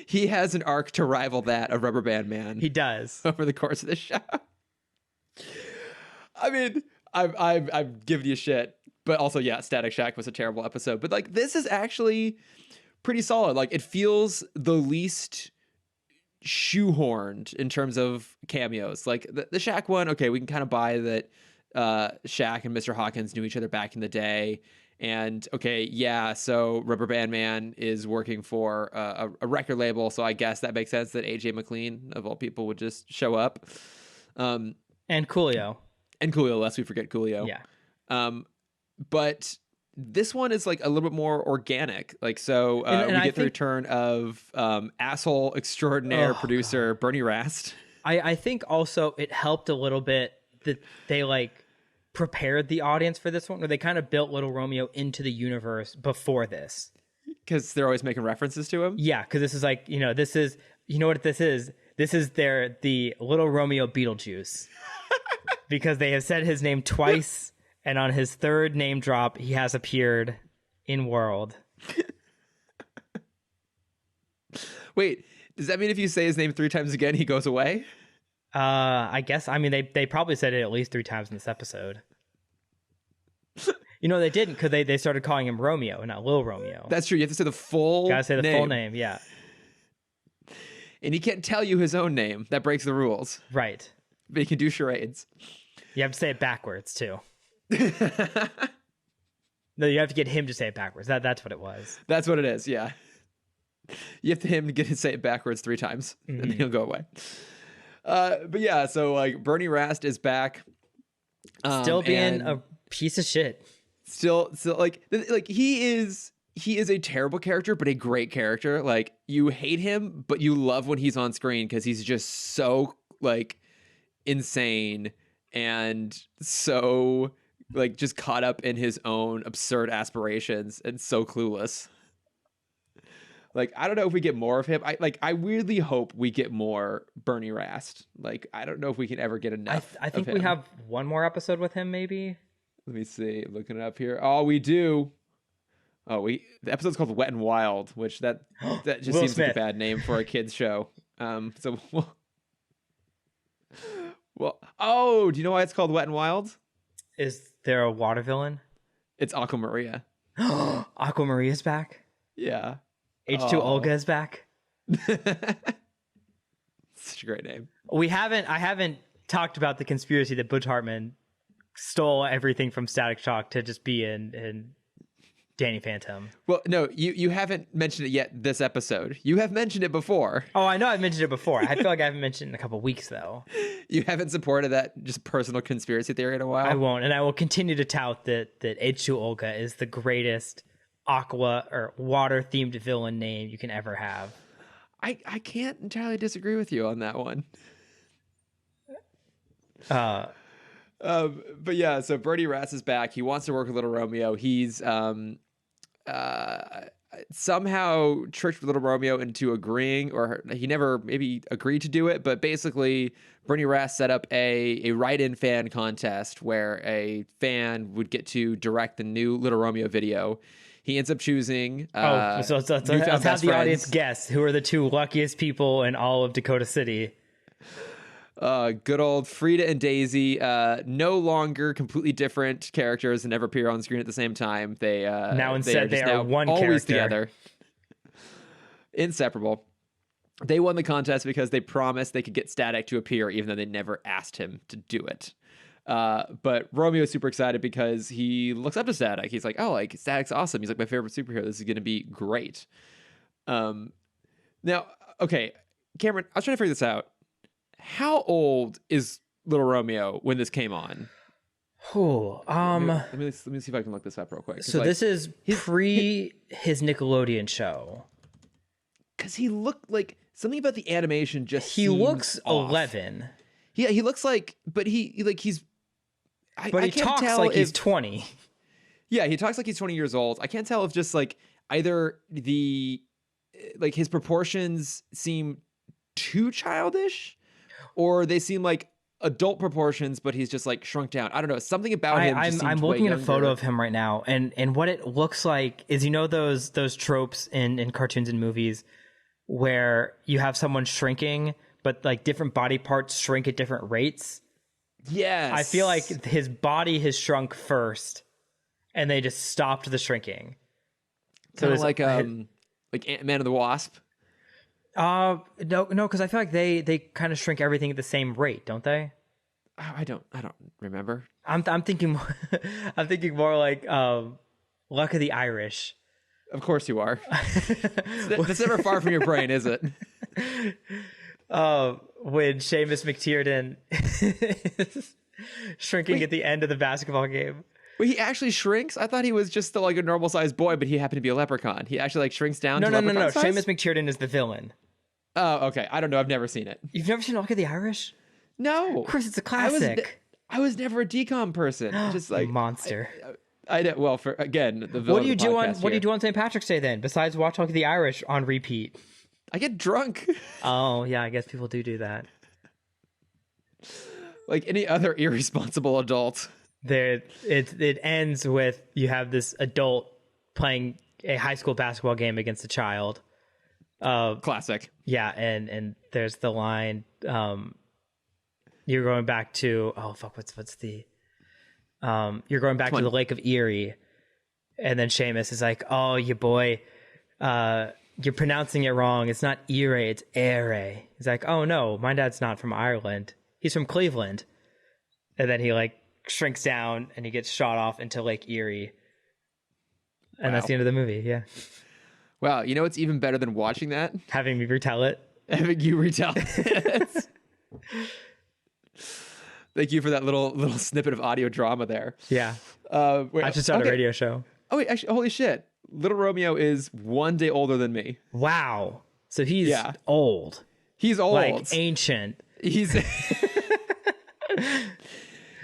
He has an arc to rival that of Rubberband Man. He does. Over the course of the show. I mean, I've given you shit, but also, yeah, Static Shack was a terrible episode. But like, this is actually pretty solid. Like, it feels the least shoehorned in terms of cameos. Like the Shaq one, okay, we can kind of buy that Shaq and Mr. Hawkins knew each other back in the day. And okay, yeah, so Rubberband Man is working for a record label, so I guess that makes sense that AJ McLean, of all people, would just show up. And Coolio. And Coolio, lest we forget Coolio. Yeah. But this one is like a little bit more organic. Like, so we get the return of asshole extraordinaire producer Bernie Rast. I think also it helped a little bit that they like prepared the audience for this one, or they kind of built Lil'Romeo into the universe before this. Because they're always making references to him? Yeah, because this is like, this is, what this is? This is the Lil'Romeo Beetlejuice. Because they have said his name twice, and on his third name drop, he has appeared in world. Wait, does that mean if you say his name 3 times again, he goes away? I guess. I mean, they probably said it at least 3 times in this episode. They didn't, because they started calling him Romeo, not Lil'Romeo. That's true. You have to say the full Gotta say the name. full name, yeah. And he can't tell you his own name. That breaks the rules. Right. But he can do charades. You have to say it backwards, too. No, you have to get him to say it backwards. That's what it was. That's what it is, yeah. You have to him to get to say it backwards 3 times, and then he'll go away. But yeah, so like Bernie Rast is back. Still being a piece of shit. Still like he is a terrible character, but a great character. Like, you hate him, but you love when he's on screen because he's just so like insane and so like just caught up in his own absurd aspirations and so clueless. Like, I don't know if we get more of him. I weirdly hope we get more Bernie Rast. Like, I don't know if we can ever get enough. I think of we him. have one more episode with him, maybe. Let me see. I'm looking it up here. Oh, we do. Oh, the episode's called Wet and Wild, which that just Will seems Smith. like a bad name for a kids show. So well, do you know why it's called Wet and Wild? Is there a water villain? It's Aqua Maria. Aqua Maria's back. Yeah. H2 Oh. Olga is back. Such a great name. I haven't talked about the conspiracy that Butch Hartman stole everything from Static Shock to just be in Danny Phantom. Well, no, you haven't mentioned it yet this episode. You have mentioned it before. Oh, I know I've mentioned it before. I feel like I haven't mentioned it in a couple weeks, though. You haven't supported that just personal conspiracy theory in a while? I won't, and I will continue to tout that H2 Olga is the greatest aqua or water-themed villain name you can ever have. I can't entirely disagree with you on that one. Uh, But yeah, so Bernie Ratz is back. He wants to work with Little Romeo. He's uh, somehow tricked Little Romeo into agreeing, or he never maybe agreed to do it. But basically, Bernie Ratz set up a write-in fan contest where a fan would get to direct the new Little Romeo video. He ends up choosing so let's newfound have best the audience friends. guess who are the two luckiest people in all of Dakota City. Good old Frida and Daisy, no longer completely different characters and never appear on screen at the same time. Now instead they just are now one always character. together, inseparable. They won the contest because they promised they could get Static to appear, even though they never asked him to do it. But Romeo's super excited because he looks up to Static. He's like, "Oh, like Static's awesome. He's like my favorite superhero. This is going to be great." Now, okay, Cameron, I was trying to figure this out. How old is Little Romeo when this came on? Oh, Let me see if I can look this up real quick. so like, this is pre his Nickelodeon show. because he looked like something about the animation just He seems looks off. 11, Yeah, he looks like, but he's. but I he can't talks tell like he's if- 20. Yeah, he talks like he's 20 years old. I can't tell if just like either like his proportions seem too childish, or they seem like adult proportions, but he's just like shrunk down. I don't know. Something about him. Just I'm seemed way looking at a photo younger. of him right now, and what it looks like is, those tropes in cartoons and movies where you have someone shrinking, but like different body parts shrink at different rates. Yes, I feel like his body has shrunk first, and they just stopped the shrinking. kind of there's- like Ant-Man and the Wasp. No, because I feel like they kind of shrink everything at the same rate, don't they? Oh, I don't remember. I'm thinking I'm thinking more like Luck of the Irish. Of course you are. That's never far from your brain, is it? When Seamus McTiernan is shrinking at the end of the basketball game. Wait, he actually shrinks? I thought he was just like a normal sized boy, but he happened to be a leprechaun. He actually like shrinks down No. to leprechaun size? Seamus McTiernan is the villain. Oh, okay. I don't know. I've never seen it. You've never seen Luck of the Irish? No. Of course, it's a I was, classic. I was never a decom person. Just like Monster. I did well for again the villain What do you of the do podcast on St. Patrick's Day then, besides watch Luck of the Irish on repeat? I get drunk Oh yeah, I guess people do that. like any other irresponsible adult. It ends with you have this adult playing a high school basketball game against a child. Classic. Yeah, and there's the line, you're going back to what's the you're going back to the Lake of Erie, and then Seamus is like, "Oh, you boy, you're pronouncing it wrong. It's not Erie, it's Ere." He's like, "Oh no, my dad's not from Ireland. He's from Cleveland." And then he like shrinks down and he gets shot off into Lake Erie. And that's Wow. the end of the movie, yeah. Wow, you know what's even better than watching that? Having me retell it. Having you retell it. Thank you for that little snippet of audio drama there. Yeah. Wait, I should start okay. a radio show. Oh wait, actually, holy shit! Little Romeo is 1 day older than me. Wow. So he's Yeah. old. He's old. Like ancient. He's.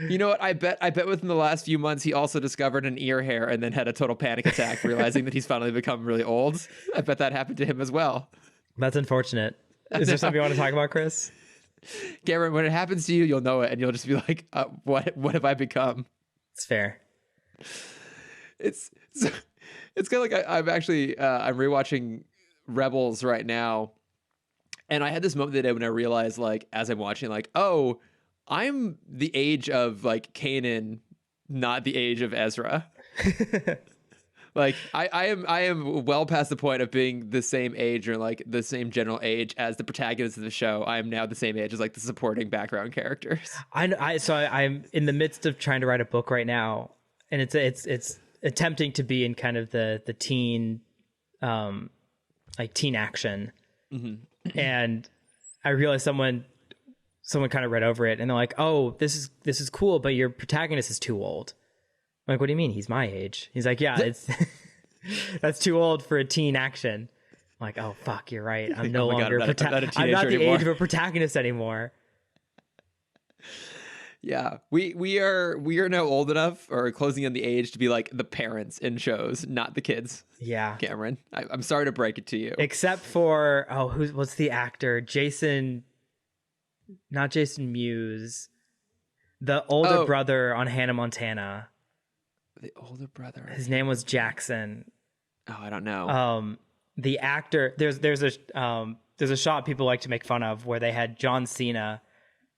You know what? I bet within the last few months he also discovered an ear hair and then had a total panic attack, realizing that he's finally become really old. I bet that happened to him as well. That's unfortunate. Is there something you want to talk about, Chris? Cameron, when it happens to you, you'll know it, and you'll just be like, "What have I become?" It's fair. It's kind of like I'm actually I'm rewatching Rebels right now, and I had this moment today when I realized, like, as I'm watching, like, oh, I'm the age of like Kanan, not the age of Ezra. Like I am well past the point of being the same age or like the same general age as the protagonist of the show. I am now the same age as like the supporting background characters. I'm in the midst of trying to write a book right now, and it's attempting to be in kind of the teen, like teen action, and I realized someone kind of read over it and they're like, "Oh, this is cool, but your protagonist is too old." I'm like, "What do you mean? He's my age." He's like, "Yeah, it's that's too old for a teen action." I'm like, "Oh fuck, you're right. I'm no Oh my God, longer I'm not a I'm not teenager the anymore." age of a protagonist anymore." Yeah, we are now old enough or closing on the age to be like the parents in shows, not the kids. Yeah. Cameron, I'm sorry to break it to you. Except for what's the actor? Jason, not Jason Mewes, the older Oh, brother on Hannah Montana. the older brother. His name was Jackson. Oh, I don't know. The actor, there's a shot people like to make fun of where they had John Cena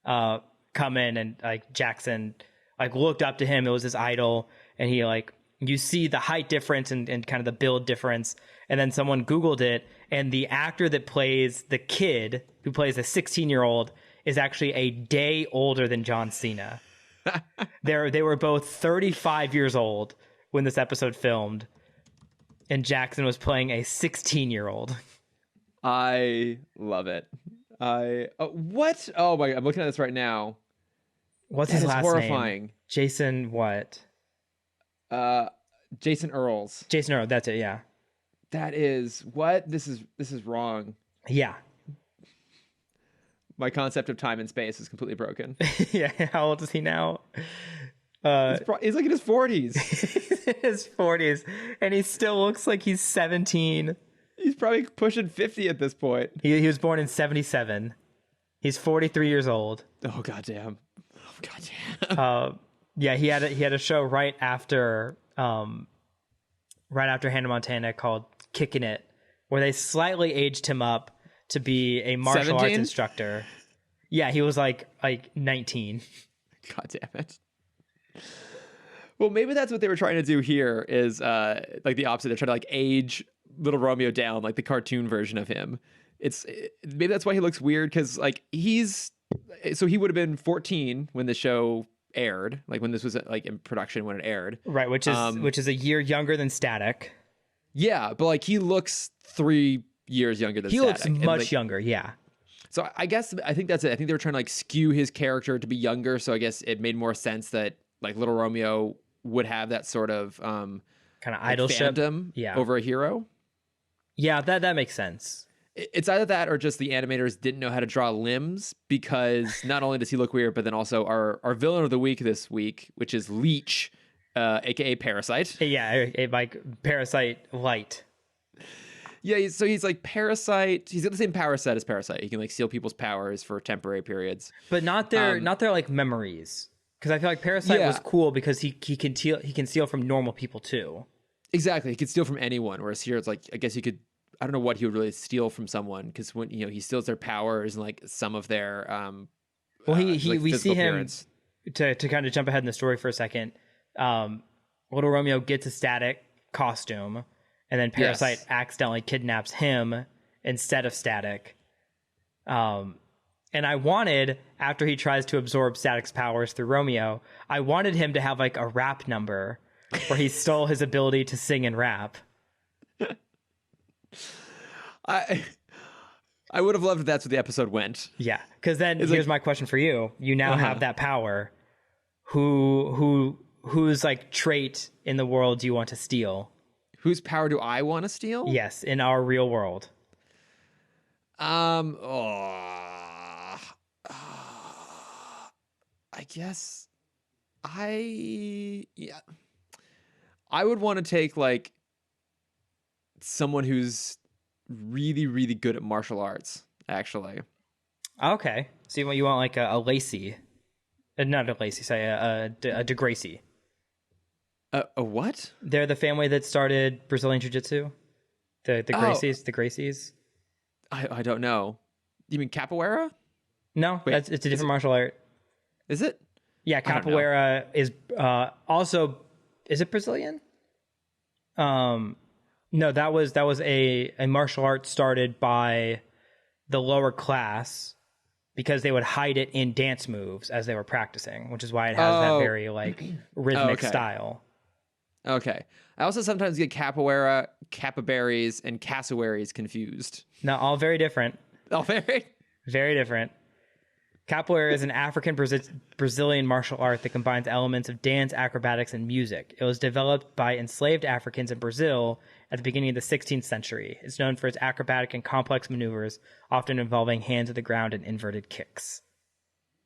come in, and like Jackson like looked up to him. It was his idol, and he like, you see the height difference and kind of the build difference. And then someone Googled it, and the actor that plays the kid, who plays a 16-year-old, is actually a day older than John Cena. They were both 35 years old when this episode filmed, and Jackson was playing a 16-year-old. I love it. What? Oh my! I'm looking at this right now. What's That his is last horrifying. name? Jason what? Jason Earls. Jason Earl, that's it, yeah. That is what? This is wrong. Yeah. My concept of time and space is completely broken. Yeah, how old is he now? He's like in his 40s. His 40s, and he still looks like he's 17. He's probably pushing 50 at this point. He was born in 77. He's 43 years old. Oh goddamn! Oh goddamn! Yeah, he had a show right after Hannah Montana called Kicking It, where they slightly aged him up to be a martial 17? arts instructor. Yeah, he was like 19. God damn it. Well, maybe that's what they were trying to do here is like the opposite. They're trying to like age Lil'Romeo down, like the cartoon version of him. Maybe that's why he looks weird, because like he would have been 14 when the show aired, like when this was like in production when it aired. Right, which is a year younger than Static. Yeah, but like he looks 3 years younger than He Static. looks much younger, yeah. So I think that's it. I think they were trying to like skew his character to be younger. So I guess it made more sense that like Lil'Romeo would have that sort of Kind of like idolship fandom yeah. over a hero. Yeah, that makes sense. It's either that or just the animators didn't know how to draw limbs, because not only does he look weird, but then also our villain of the week this week, which is Leech, aka Parasite. Yeah, like Parasite Light. Yeah, so he's like Parasite. He's got the same power set as Parasite. He can like steal people's powers for temporary periods, But not their like memories. Because I feel like Parasite was cool because he can steal from normal people too. Exactly, he could steal from anyone. Whereas here, it's like I guess he could. I don't know what he would really steal from someone, because when he steals their powers and like some of their Well, like we see him appearance. to kind of jump ahead in the story for a second. Lil'Romeo gets a Static costume, and then Parasite accidentally kidnaps him instead of Static. And I wanted, after he tries to absorb Static's powers through Romeo, I wanted him to have like a rap number where he stole his ability to sing and rap. I would have loved if that's what the episode went. Yeah, because then here's my question for you: you now have that power. Whose like trait in the world do you want to steal? Whose power do I want to steal? Yes, in our real world. I guess I would want to take like someone who's really, really good at martial arts, actually. Okay, so you want like a Lacey, not a Lacey, say a DeGracie. A what? They're the family that started Brazilian Jiu-Jitsu. The Gracies, the Gracies. I don't know. You mean capoeira? No, Wait, it's a different martial art. Is it? Yeah, capoeira is also, is it Brazilian? No, that was a martial art started by the lower class because they would hide it in dance moves as they were practicing, which is why it has that very like rhythmic style. Okay. I also sometimes get capoeira, capibaries, and cassowaries confused. No, all very different. Oh, very? Very different. Capoeira is an African Brazilian martial art that combines elements of dance, acrobatics, and music. It was developed by enslaved Africans in Brazil at the beginning of the 16th century. It's known for its acrobatic and complex maneuvers, often involving hands to the ground and inverted kicks.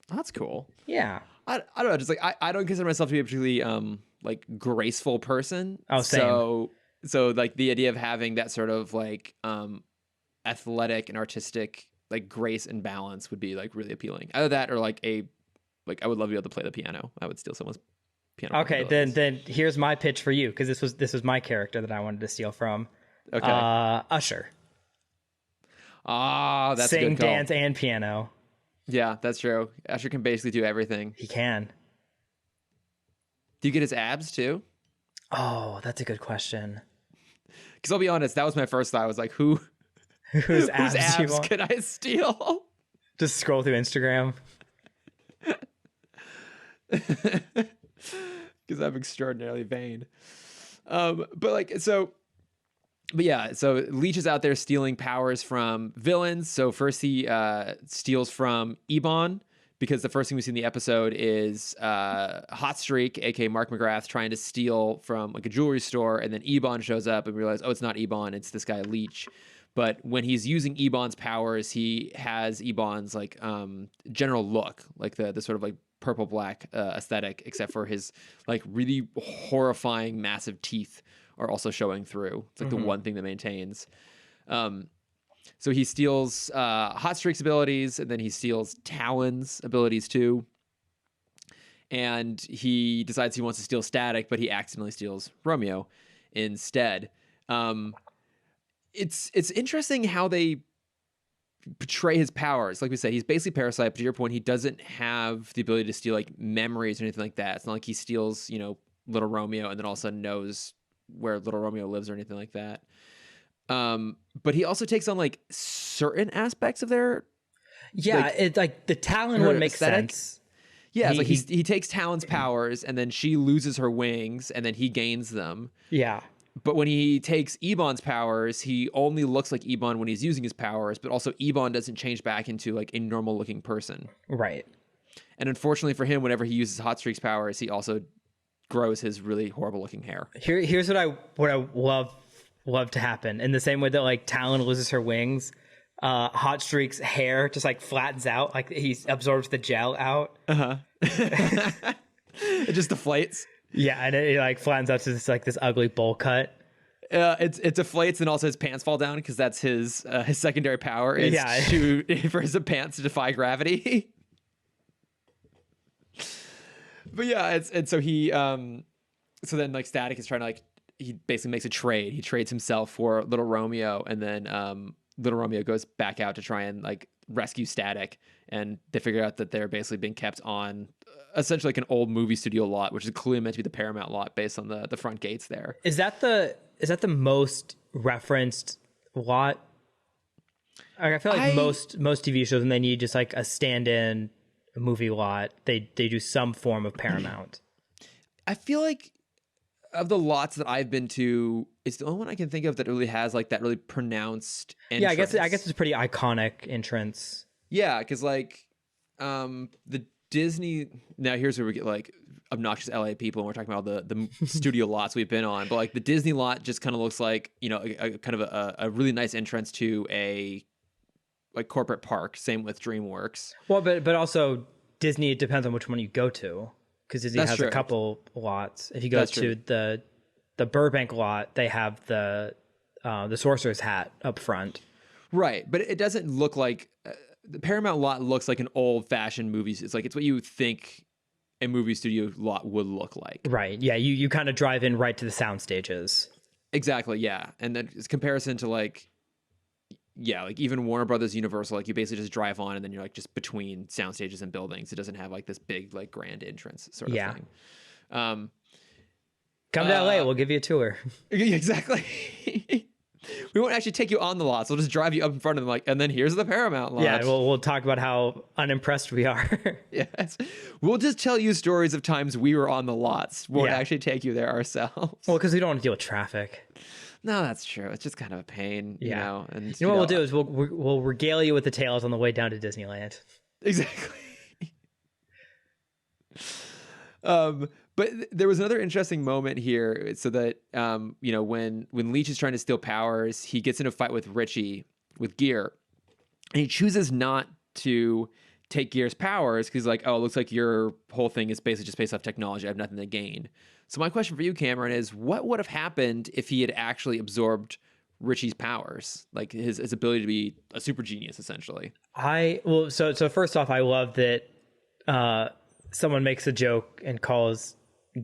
That's cool. Yeah. I don't know, just like I don't consider myself to be a particularly like graceful person. Oh, same. So like the idea of having that sort of like athletic and artistic like grace and balance would be like really appealing. Either that or like I would love to be able to play the piano. I would steal someone's piano playing Okay, abilities. then here's my pitch for you, because this was my character that I wanted to steal from. Okay. Usher. Ah, that's a Sing, good call. dance, and piano. Yeah, that's true. Asher can basically do everything. He can. Do you get his abs too? Oh, that's a good question. Because I'll be honest, that was my first thought. I was like, whose Whose abs do you abs want? can I steal? Just scroll through Instagram. Because I'm extraordinarily vain. But yeah, so Leech is out there stealing powers from villains. So first he steals from Ebon, because the first thing we see in the episode is Hot Streak, aka Mark McGrath, trying to steal from like a jewelry store, and then Ebon shows up and we realize, oh, it's not Ebon, it's this guy Leech. But when he's using Ebon's powers, he has Ebon's like general look, like the sort of like purple black aesthetic, except for his like really horrifying massive teeth are also showing through. It's like the one thing that maintains. So he steals Hot Streak's abilities, and then he steals Talon's abilities too. And he decides he wants to steal Static, but he accidentally steals Romeo instead. It's interesting how they portray his powers. Like we said, he's basically Parasite, but to your point, he doesn't have the ability to steal like memories or anything like that. It's not like he steals, Lil'Romeo and then all of a sudden knows where Lil'Romeo lives or anything like that. But he also takes on like certain aspects of their It's like the Talon one makes aesthetic. sense. Yeah, it's like he takes Talon's powers and then she loses her wings and then he gains them. Yeah. But when he takes Ebon's powers, he only looks like Ebon when he's using his powers, but also Ebon doesn't change back into like a normal looking person. Right. And unfortunately for him, whenever he uses Hot Streak's powers, he also grows his really horrible looking hair. Here's what I love to happen. In the same way that like Talon loses her wings, Hot Streak's hair just like flattens out, like he absorbs the gel out. It just deflates. Yeah, and it like flattens out to this ugly bowl cut. It deflates, and also his pants fall down because that's his secondary power is for his pants to defy gravity. But yeah, so so then like Static is trying to like, he basically makes a trade. He trades himself for Lil'Romeo, and then Lil'Romeo goes back out to try and like rescue Static, and they figure out that they're basically being kept on essentially like an old movie studio lot, which is clearly meant to be the Paramount lot based on the front gates there. Is that the most referenced lot? Like, I feel like most TV shows, when they need just like a stand-in movie lot, they do some form of Paramount. I feel like of the lots that I've been to, it's the only one I can think of that really has like that really pronounced entrance. Yeah, I guess it's a pretty iconic entrance. Yeah, because like the Disney, now here's where we get like obnoxious LA people and we're talking about the studio lots we've been on, but like the Disney lot just kind of looks like, a kind of a really nice entrance to a like corporate park. Same with DreamWorks. Well, but also Disney, it depends on which one you go to, because Disney has true. a couple lots. If you go to the Burbank lot, they have the Sorcerer's Hat up front. Right, but it doesn't look like the Paramount lot looks like an old-fashioned movie. It's like it's what you think a movie studio lot would look like. Right. Yeah. You kind of drive in right to the sound stages. Exactly. Yeah, and then it's comparison to like even Warner Brothers Universal, like you basically just drive on and then you're like just between sound stages and buildings. It doesn't have like this big like grand entrance sort of thing. Come to LA, we'll give you a tour. Exactly. We won't actually take you on the lots. We'll just drive you up in front of them, like, and then here's the Paramount lot. Yeah, we'll talk about how unimpressed we are. Yes, we'll just tell you stories of times we were on the lots. We won't actually take you there ourselves. Well, because we don't want to deal with traffic. No, that's true. It's just kind of a pain, you know. And you know what we'll do is we'll regale you with the tales on the way down to Disneyland. Exactly. But there was another interesting moment here, so that when Leech is trying to steal powers, he gets in a fight with Richie with Gear, and he chooses not to take Gear's powers because like, oh, it looks like your whole thing is basically just based off technology. I have nothing to gain. So my question for you, Cameron, is what would have happened if he had actually absorbed Richie's powers, like his ability to be a super genius, essentially? So first off, I love that someone makes a joke and calls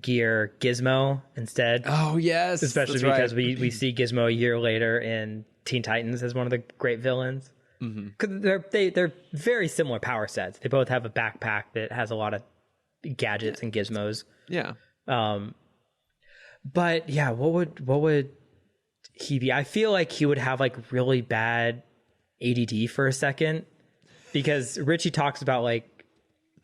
Gear Gizmo instead. Oh yes, especially that's because right. we see Gizmo a year later in Teen Titans as one of the great villains. Because they're very similar power sets. They both have a backpack that has a lot of gadgets and gizmos. Yeah. But yeah, what would he be? I feel like he would have like really bad ADD for a second, because Richie talks about like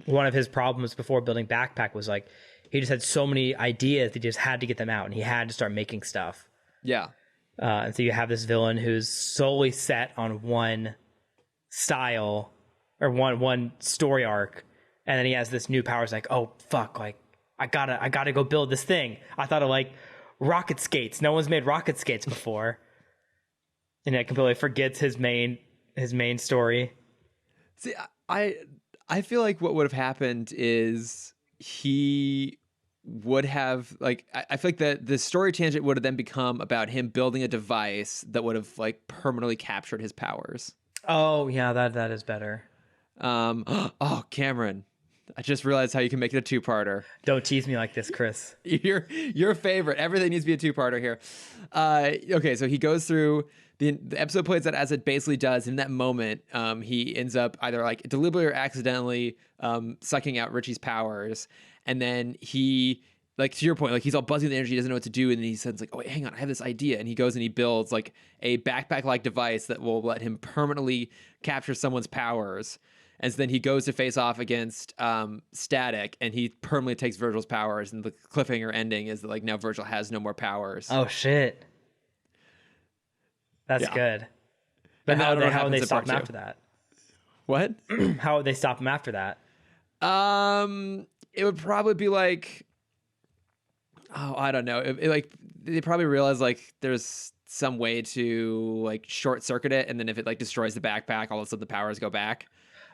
one of his problems before building Backpack was like he just had so many ideas that he just had to get them out and he had to start making stuff. Yeah. And so you have this villain who's solely set on one style or one story arc, and then he has this new power. It's like, oh fuck, like I gotta go build this thing. I thought of like rocket skates. No one's made rocket skates before, and it completely forgets his main story. See, I feel like what would have happened is he would have like I feel like the story tangent would have then become about him building a device that would have like permanently captured his powers. Oh yeah, that is better. Oh, Cameron, I just realized how you can make it a two-parter. Don't tease me like this, Chris. Your favorite. Everything needs to be a two-parter here. Okay, so he goes through the episode plays that as it basically does. In that moment, he ends up either like deliberately or accidentally sucking out Richie's powers, and then he, like to your point, like he's all buzzing with energy, he doesn't know what to do, and then he says like, "Oh wait, hang on, I have this idea," and he goes and he builds like a backpack-like device that will let him permanently capture someone's powers. And so then he goes to face off against Static, and he permanently takes Virgil's powers. And the cliffhanger ending is that like now Virgil has no more powers. Oh shit, that's good. But And how would they stop him after that? What? How would they stop him after that? It would probably be like, oh, I don't know. Like they probably realize like there's some way to like short circuit it, and then if it like destroys the backpack, all of a sudden the powers go back.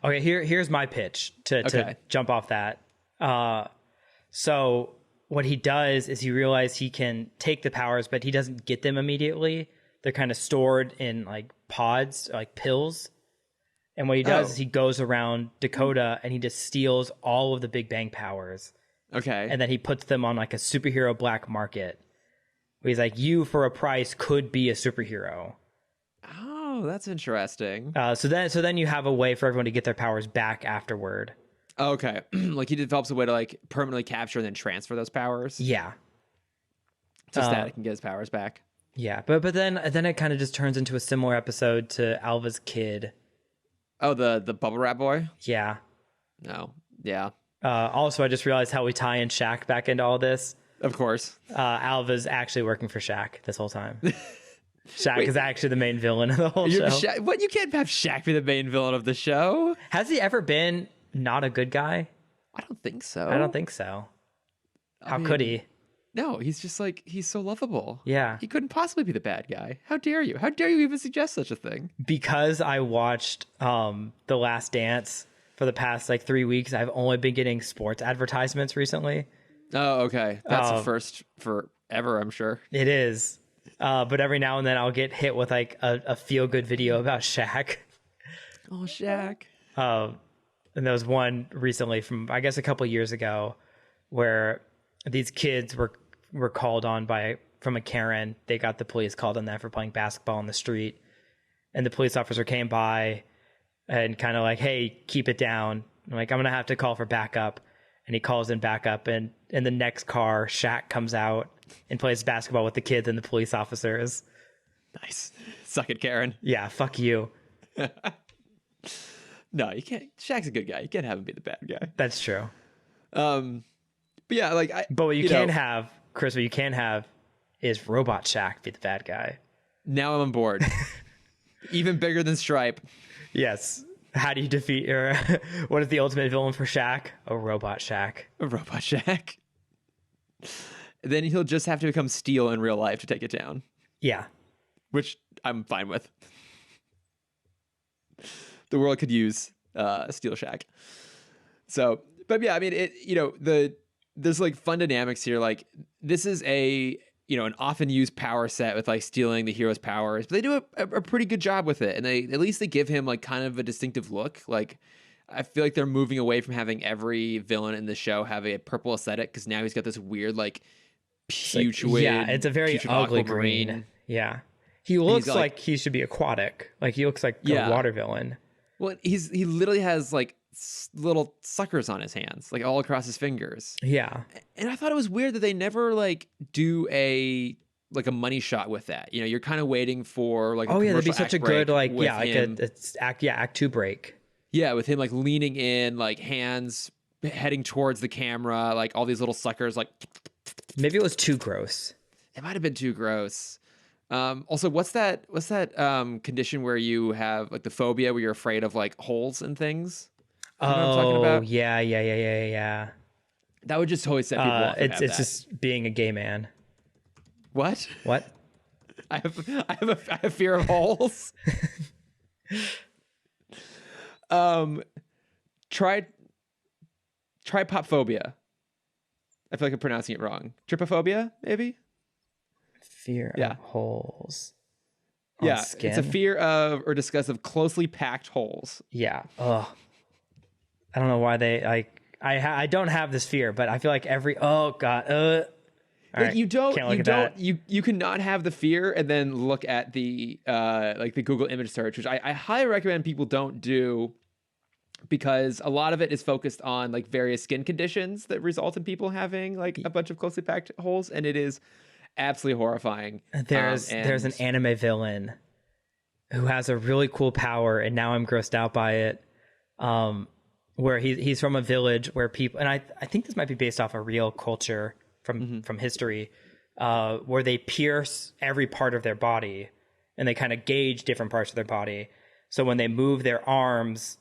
Okay, here's my pitch to jump off that. So what he does is he realizes he can take the powers, but he doesn't get them immediately. They're kind of stored in like pods, like pills. And what he does is he goes around Dakota and he just steals all of the Big Bang powers. Okay. And then he puts them on like a superhero black market. Where he's like, you for a price could be a superhero. Oh, that's interesting. So then you have a way for everyone to get their powers back afterward. Okay. Like he develops a way to like permanently capture and then transfer those powers. Yeah. So Static can get his powers back. Yeah, but then it kind of just turns into a similar episode to Alva's kid. Oh, the bubble wrap boy? Yeah. No. Yeah. Also, I just realized how we tie in Shaq back into all this. Of course. Alva's actually working for Shaq this whole time. Shaq is actually the main villain of the whole show. What? You can't have Shaq be the main villain of the show. Has he ever been not a good guy? I don't think so. I don't think so. How could he? No, he's just like, he's so lovable. Yeah. He couldn't possibly be the bad guy. How dare you? How dare you even suggest such a thing? Because I watched The Last Dance for the past like 3 weeks, I've only been getting sports advertisements recently. Oh, okay. That's the first forever, I'm sure. It is. But every now and then I'll get hit with like a feel-good video about Shaq. Oh, Shaq. And there was one recently from, I guess, a couple years ago where these kids were called on from a Karen. They got the police called on them for playing basketball in the street. And the police officer came by and kind of like, hey, keep it down. I'm like, I'm going to have to call for backup. And he calls in backup. And in the next car, Shaq comes out and plays basketball with the kids and the police officers. Nice. Suck it, Karen. Yeah, fuck you. No, you can't. Shaq's a good guy. You can't have him be the bad guy. That's true. But yeah, like but what you can have, Chris, what you can have is Robot Shaq be the bad guy. Now I'm on board. Even bigger than Stripe. Yes. How do you defeat what is the ultimate villain for Shaq? A Robot Shaq. A Robot Shaq. Then he'll just have to become Steel in real life to take it down. Yeah. Which I'm fine with. The world could use Steel Shack. So, but yeah, I mean, there's like fun dynamics here. Like this is an often used power set with like stealing the hero's powers, but they do a pretty good job with it. And at least they give him like kind of a distinctive look. Like I feel like they're moving away from having every villain in the show have a purple aesthetic, because now he's got this weird like putrid, it's a very putrid ugly aquamarine green. Yeah. He looks like he should be aquatic. Like he looks like a water villain. Well, he literally has like little suckers on his hands, like all across his fingers. Yeah. And I thought it was weird that they never like do a money shot with that. You're kind of waiting for like that'd be such a good act 2 break. Yeah, with him like leaning in, like hands heading towards the camera, like all these little suckers like maybe it was too gross. It might have been too gross. Also, what's that condition where you have like the phobia where you're afraid of like holes and things? You know what I'm talking about? Yeah. That would just totally set people off. It's just being a gay man. What? I have fear of holes. Trypophobia. I feel like I'm pronouncing it wrong. Trypophobia, maybe? Fear of holes. Skin? It's a fear of or disgust of closely packed holes. Yeah. Ugh. I don't know why they I don't have this fear, but I feel like Like you cannot have the fear and then look at the the Google image search, which I highly recommend people don't do, because a lot of it is focused on like various skin conditions that result in people having like a bunch of closely packed holes, and it is absolutely horrifying. There's an anime villain who has a really cool power, and now I'm grossed out by it. Where he's from a village where people, and I think this might be based off a real culture from history, where they pierce every part of their body, and they kind of gauge different parts of their body. So when they move their arms,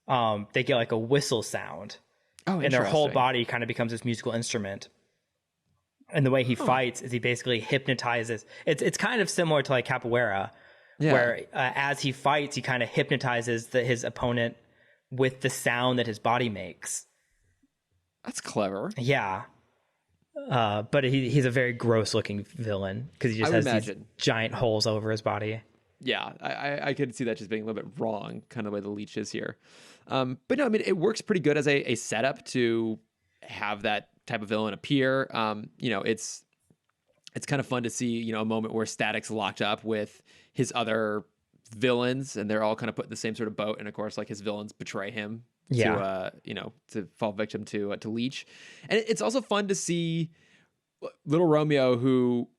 they get like a whistle sound, and their whole body kind of becomes this musical instrument. And the way he fights is he basically hypnotizes. It's kind of similar to like capoeira, where as he fights, he kind of hypnotizes his opponent with the sound that his body makes. That's clever. Yeah. But he's a very gross looking villain, because he just has these giant holes over his body. Yeah, I could see that just being a little bit wrong, kind of the way the leech is here. But no, I mean, it works pretty good as a setup to have that type of villain appear. It's kind of fun to see, a moment where Static's locked up with his other villains, and they're all kind of put in the same sort of boat. And of course, like his villains betray him to fall victim to Leech. And it's also fun to see Lil'Romeo, who,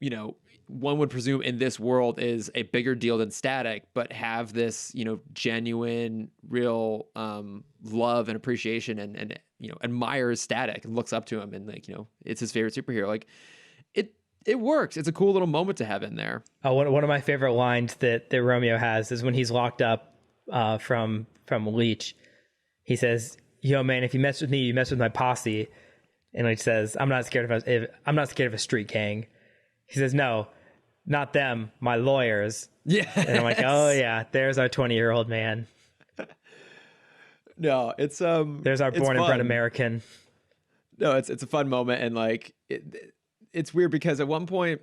one would presume in this world is a bigger deal than Static, but have this, genuine, real love and appreciation, and admires Static and looks up to him, and it's his favorite superhero. Like it works. It's a cool little moment to have in there. One of my favorite lines that Romeo has is when he's locked up from Leech. He says, "Yo, man, if you mess with me, you mess with my posse." And Leech says, I'm not scared of a street gang." He says, "No, not them, my lawyers." Yeah. And I'm like, oh yeah, there's our 20-year-old man. No, it's there's our born and bred American. No, it's a fun moment, and like it's weird because at one point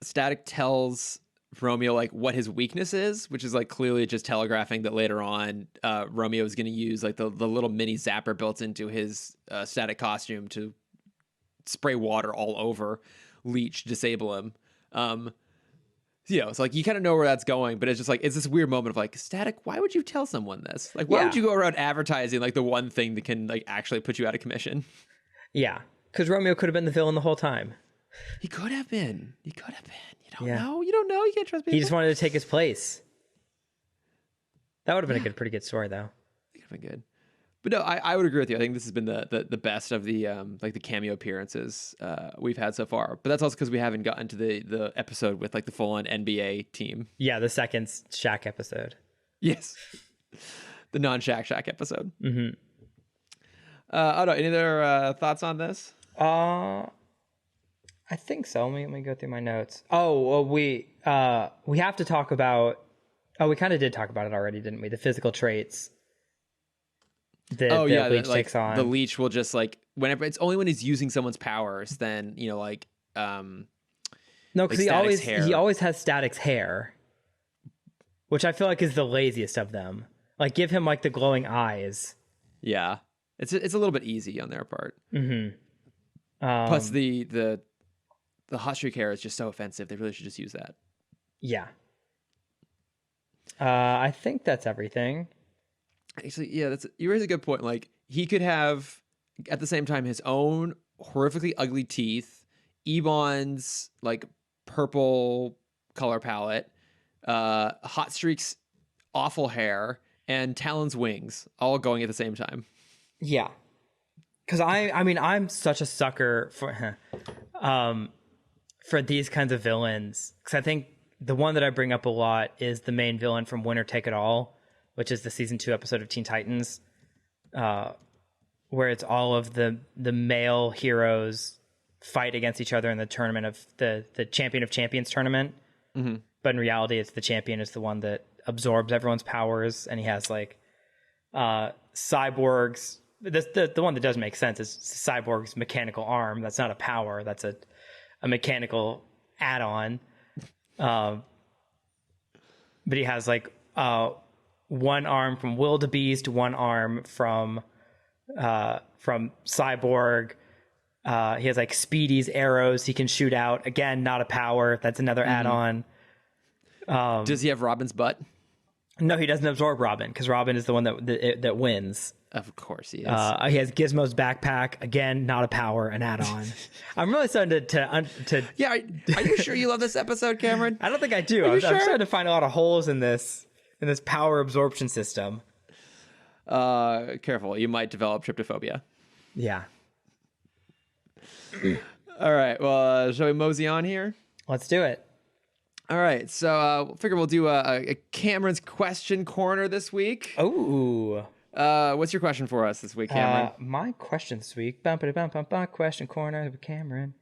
Static tells Romeo like what his weakness is, which is like clearly just telegraphing that later on Romeo is going to use like the little mini zapper built into his Static costume to spray water all over Leech, disable him. It's like you kind of know where that's going, but it's just like it's this weird moment of like, Static, why would you tell someone this? Like, why would you go around advertising like the one thing that can like actually put you out of commission? Yeah, because Romeo could have been the villain the whole time. He could have been. You don't know. You don't know. You can't trust people. He just wanted to take his place. That would have been a pretty good story, though. It could have been good. But no, I would agree with you. I think this has been the best of the like the cameo appearances we've had so far. But that's also because we haven't gotten to the episode with like the full on NBA team. Yeah, the second Shaq episode. Yes, the non-Shaq episode. Mm-hmm. Any other thoughts on this? I think so. Let me go through my notes. Oh, well, we have to talk about. Oh, we kind of did talk about it already, didn't we? The physical traits the Oh the yeah, leech like takes the on. leech will just like whenever it's only when he's using someone's powers, then No, because like he Static's hair. always has Static's hair, which I feel like is the laziest of them. Like, give him like the glowing eyes. Yeah, it's a little bit easy on their part. Plus Um, the hot streak hair is just so offensive. They really should just use that. yeah. I think that's everything. Actually, yeah, that's you raise a good point. Like he could have at the same time his own horrifically ugly teeth, Ebon's like purple color palette, Hot Streak's awful hair, and Talon's wings all going at the same time. Yeah. Because I mean, I'm such a sucker for these kinds of villains. Because I think the one that I bring up a lot is the main villain from Winner Take It All, which is the season 2 episode of Teen Titans, where it's all of the male heroes fight against each other in the tournament of the Champion of Champions tournament. But in reality, it's the champion is the one that absorbs everyone's powers, and he has like Cyborg's. The one that does make sense is Cyborg's mechanical arm. That's not a power. That's a mechanical add-on. But he has like one arm from Wildebeest, one arm from Cyborg. He has like Speedy's arrows he can shoot out. Again, not a power. That's another add-on. Does he have Robin's butt? No, he doesn't absorb Robin because Robin is the one that wins. Of course he is. He has Gizmo's backpack. Again, not a power, an add-on. I'm really starting to Yeah, are you sure you love this episode, Cameron? I don't think I do. I'm starting to find a lot of holes in this power absorption system. Careful, you might develop tryptophobia. Yeah. All right, well, shall we mosey on here? Let's do it. All right, so figure we'll do a Cameron's question corner this week. Oh. What's your question for us this week, Cameron? My question this week. Question corner with Cameron.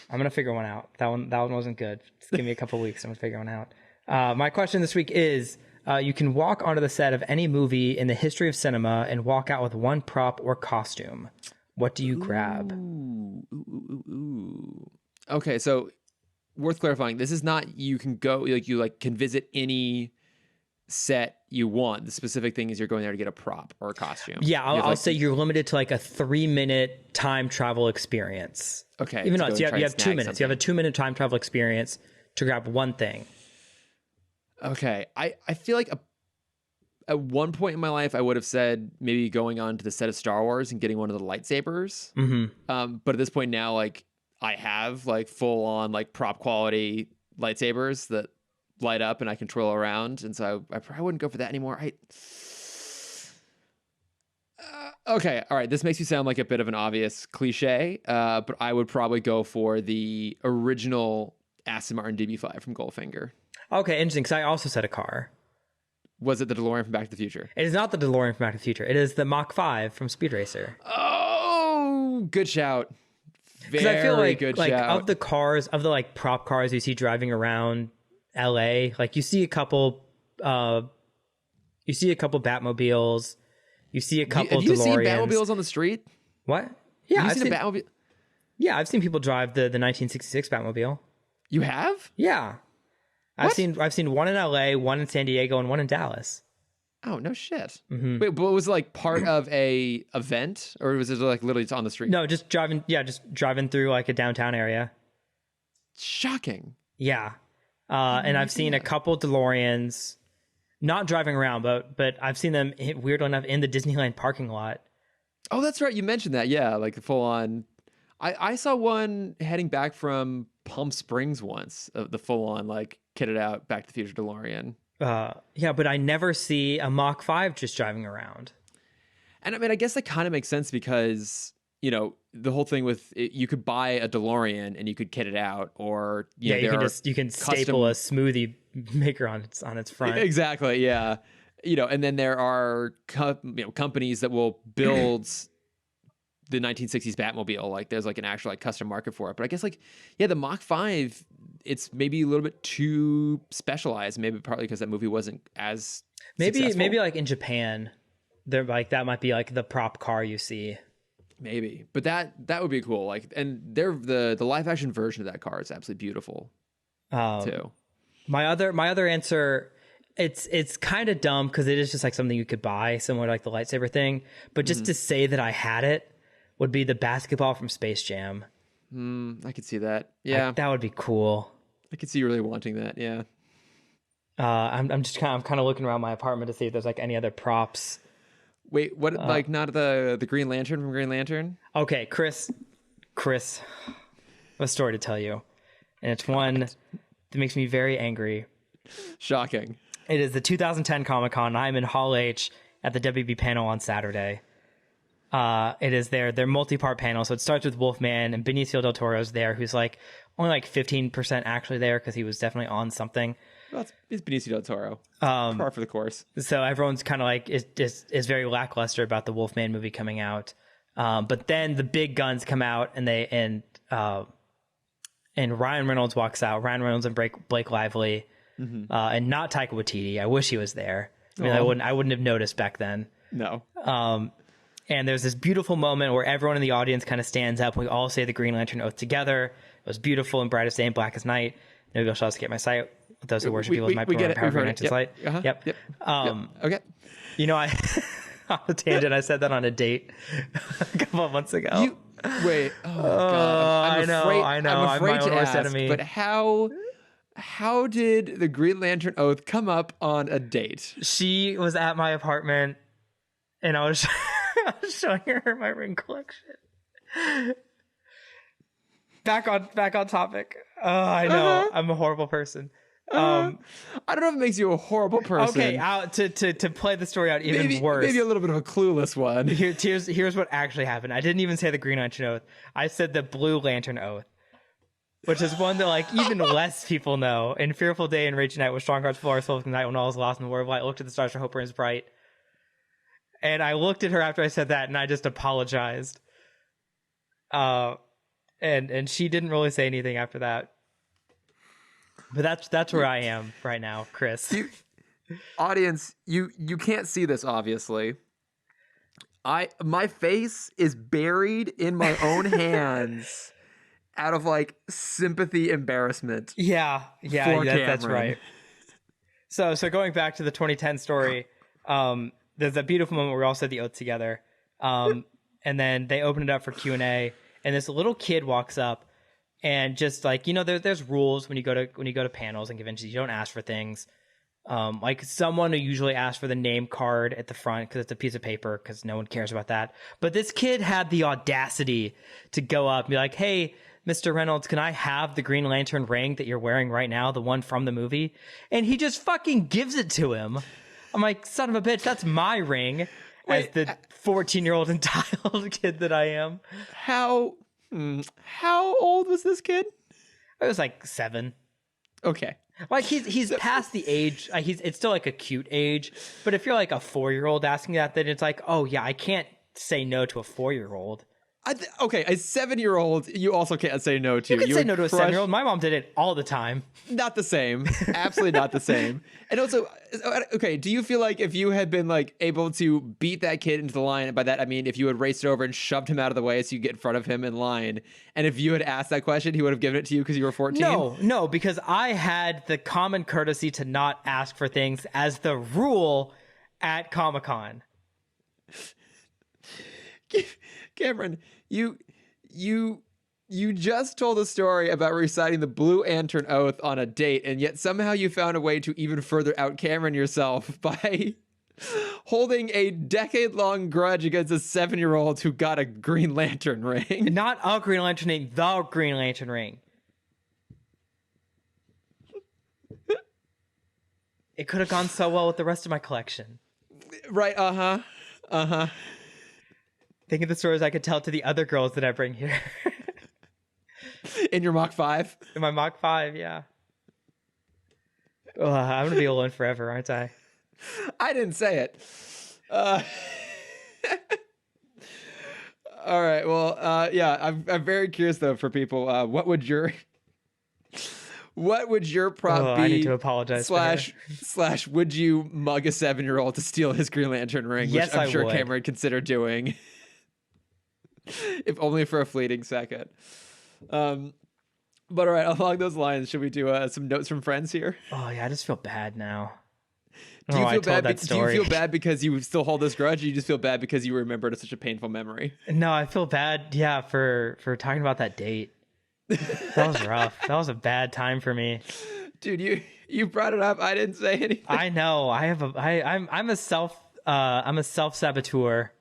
I'm gonna figure one out. That one wasn't good. Just give me a couple weeks. I'm gonna figure one out. My question this week is: you can walk onto the set of any movie in the history of cinema and walk out with one prop or costume. What do you grab? Ooh. Okay, so worth clarifying. This is not you can go you can visit any set you want. The specific thing is you're going there to get a prop or a costume. Yeah, I'll say you're limited to like a 3-minute time travel experience. Okay. Even though you have 2 minutes. You have a 2-minute time travel experience to grab one thing. Okay. I feel like at one point in my life, I would have said maybe going on to the set of Star Wars and getting one of the lightsabers. But at this point now, like I have like full on like prop quality lightsabers that light up and I can twirl around. And so I probably wouldn't go for that anymore. Okay. All right. This makes you sound like a bit of an obvious cliche, but I would probably go for the original Aston Martin DB5 from Goldfinger. Okay, interesting, because I also said a car. Was it the DeLorean from Back to the Future? It is not the DeLorean from Back to the Future. It is the Mach 5 from Speed Racer. Oh, good shout. Very I feel like, good like shout. of the cars, of the like prop cars you see driving around LA, like you see a couple Batmobiles, you see a couple Have you DeLoreans. seen Batmobiles on the street? What? Yeah, Have you seen a Batmobile? Yeah, I've seen people drive the 1966 Batmobile. You have? Yeah. I've seen one in LA, one in San Diego, and one in Dallas. Oh, no shit. Wait, but was it like part of a event, or was it like literally just on the street? No, just driving through like a downtown area. Shocking. Yeah. And I've seen a couple DeLoreans not driving around, but I've seen them, weird enough, in the Disneyland parking lot. Oh, that's right. You mentioned that. Yeah, like the full on. I saw one heading back from Palm Springs once, the full on like kitted out Back to the Future DeLorean. Yeah, but I never see a Mach 5 just driving around. And I mean, I guess that kind of makes sense because, you know, the whole thing with it, you could buy a DeLorean and you could kit it out, or you can staple a smoothie maker on its front. Exactly, yeah. You know, and then there are companies that will build the 1960s Batmobile. Like there's like an actual like custom market for it. But I guess like the Mach 5, it's maybe a little bit too specialized. Maybe partly because that movie wasn't as maybe successful. maybe like in Japan. they're like that might be like the prop car you see. Maybe, but that would be cool. Like, and they're the live action version of that car is absolutely beautiful too. My other answer, it's kind of dumb because it is just like something you could buy, similar to like the lightsaber thing. But just to say that I had it would be the basketball from Space Jam. I could see that. Yeah, that would be cool. I could see you really wanting that. Yeah. I'm kind of looking around my apartment to see if there's like any other props. Wait, what? Like not the Green Lantern from Green Lantern? Okay, Chris, I have a story to tell you, and it's one that makes me very angry. Shocking. It is the 2010 Comic-Con. I'm in Hall H at the WB panel on Saturday. It is their multi-part panel. So it starts with Wolfman, and Benicio del Toro's there, who's like only like 15% actually there because he was definitely on something. Well, it's Benicio del Toro. Par for the course. So everyone's kind of like is very lackluster about the Wolfman movie coming out. But then the big guns come out, and Ryan Reynolds walks out. Ryan Reynolds and Blake Lively, and not Taika Waititi. I wish he was there. I mean, I wouldn't have noticed back then. No. And there's this beautiful moment where everyone in the audience kind of stands up. We all say the Green Lantern oath together. It was beautiful and bright as day and black as night. Maybe I'll show us to get my sight. Those who worship evil might provide power Green Lantern's light. Yep. Okay. You know, I on a tangent. I said that on a date a couple of months ago. Wait. Oh God. I know. I'm afraid to ask, enemy. but how did the Green Lantern oath come up on a date? She was at my apartment, and I was showing her my ring collection. Back on topic. Oh, I know. I'm a horrible person. I don't know if it makes you a horrible person. Okay, to play the story out even worse. Maybe a little bit of a clueless one. Here's what actually happened. I didn't even say the Green Lantern oath. I said the Blue Lantern oath, which is one that like even less people know. In fearful day and raging night, with strong hearts full our souls in the night when all is lost in the world of light, looked at the stars for hope is bright. And I looked at her after I said that, and I just apologized. And she didn't really say anything after that. But that's where I am right now, Chris. Audience, you can't see this obviously. My face is buried in my own hands out of like sympathy, embarrassment. Yeah, that's right. So going back to the 2010 story, there's that beautiful moment where we all said the oath together, and then they open it up for Q&A, and this little kid walks up. And just like, you know, there's rules when you go to panels and conventions. You don't ask for things. Like someone who usually asks for the name card at the front because it's a piece of paper because no one cares about that. But this kid had the audacity to go up and be like, "Hey, Mr. Reynolds, can I have the Green Lantern ring that you're wearing right now, the one from the movie?" And he just fucking gives it to him. I'm like, son of a bitch, that's my ring. As the 14-year-old entitled kid that I am. How old was this kid? I was like 7. Okay. Like he's past the age. It's still like a cute age. But if you're like a 4-year-old asking that, then it's like, oh yeah, I can't say no to a 4-year-old. Okay, a 7-year-old, you also can't say no to. You can say no to a 7-year-old. My mom did it all the time. Not the same. Absolutely not the same. And also, okay, do you feel like if you had been like able to beat that kid into the line, and by that I mean if you had raced over and shoved him out of the way so you get in front of him in line, and if you had asked that question, he would have given it to you because you were 14? No, because I had the common courtesy to not ask for things as the rule at Comic-Con. Cameron, you just told a story about reciting the Blue Lantern oath on a date, and yet somehow you found a way to even further out Cameron yourself by holding a decade-long grudge against a 7-year-old who got a Green Lantern ring. Not a Green Lantern ring, the Green Lantern ring. It could have gone so well with the rest of my collection. Right, Think of the stories I could tell to the other girls that I bring here. In your Mach 5? In my Mach 5, yeah. I'm going to be alone forever, aren't I? I didn't say it. All right, well, yeah, I'm very curious, though, for people. What would your What would your Oh, prop I need be? to apologize for her. Slash, would you mug a 7-year-old to steal his Green Lantern ring, which Yes, I'm I sure would. Cameron considered doing, if only for a fleeting second. But all right, along those lines, should we do some notes from friends here? Oh yeah, I just feel bad now. Do you I feel told bad? that Do you story. feel bad because you still hold this grudge, or you just feel bad because you remembered such a painful memory? No, I feel bad. Yeah, for talking about that date. That was rough. That was a bad time for me. Dude, you brought it up. I didn't say anything. I know. I'm a self saboteur.